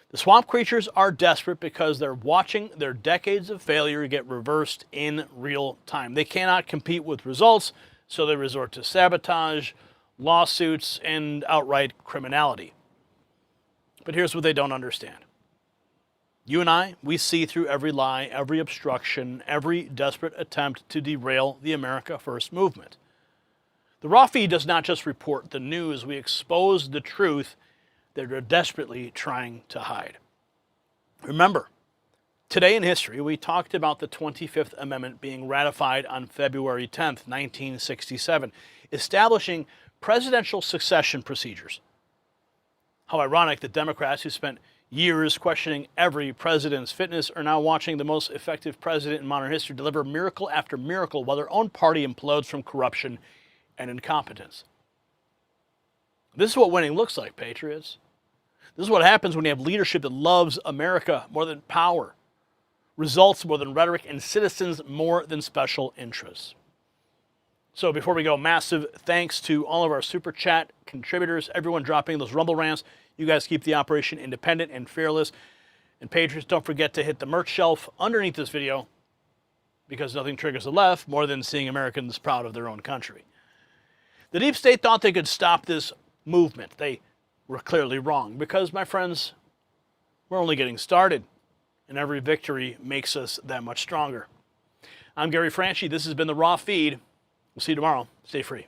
The swamp creatures are desperate because they're watching their decades of failure get reversed in real time. They cannot compete with results, so they resort to sabotage, lawsuits, and outright criminality. But here's what they don't understand. You and I, we see through every lie, every obstruction, every desperate attempt to derail the America First movement. The raw feed does not just report the news, we expose the truth that they're desperately trying to hide. Remember, today in history, we talked about the 25th Amendment being ratified on February 10th, 1967, establishing presidential succession procedures. How ironic that Democrats who spent years questioning every president's fitness are now watching the most effective president in modern history deliver miracle after miracle while their own party implodes from corruption and incompetence. This is what winning looks like, patriots. This is what happens when you have leadership that loves America more than power, results more than rhetoric, and citizens more than special interests. So before we go, massive thanks to all of our Super Chat contributors, everyone dropping those Rumble rants. You guys keep the operation independent and fearless. And patriots, don't forget to hit the merch shelf underneath this video, because nothing triggers the left more than seeing Americans proud of their own country. The deep state thought they could stop this movement. They were clearly wrong, because, my friends, We're only getting started, and every victory makes us that much stronger. I'm Gary Franchi. This has been the Raw Feed. We'll see you tomorrow. Stay free.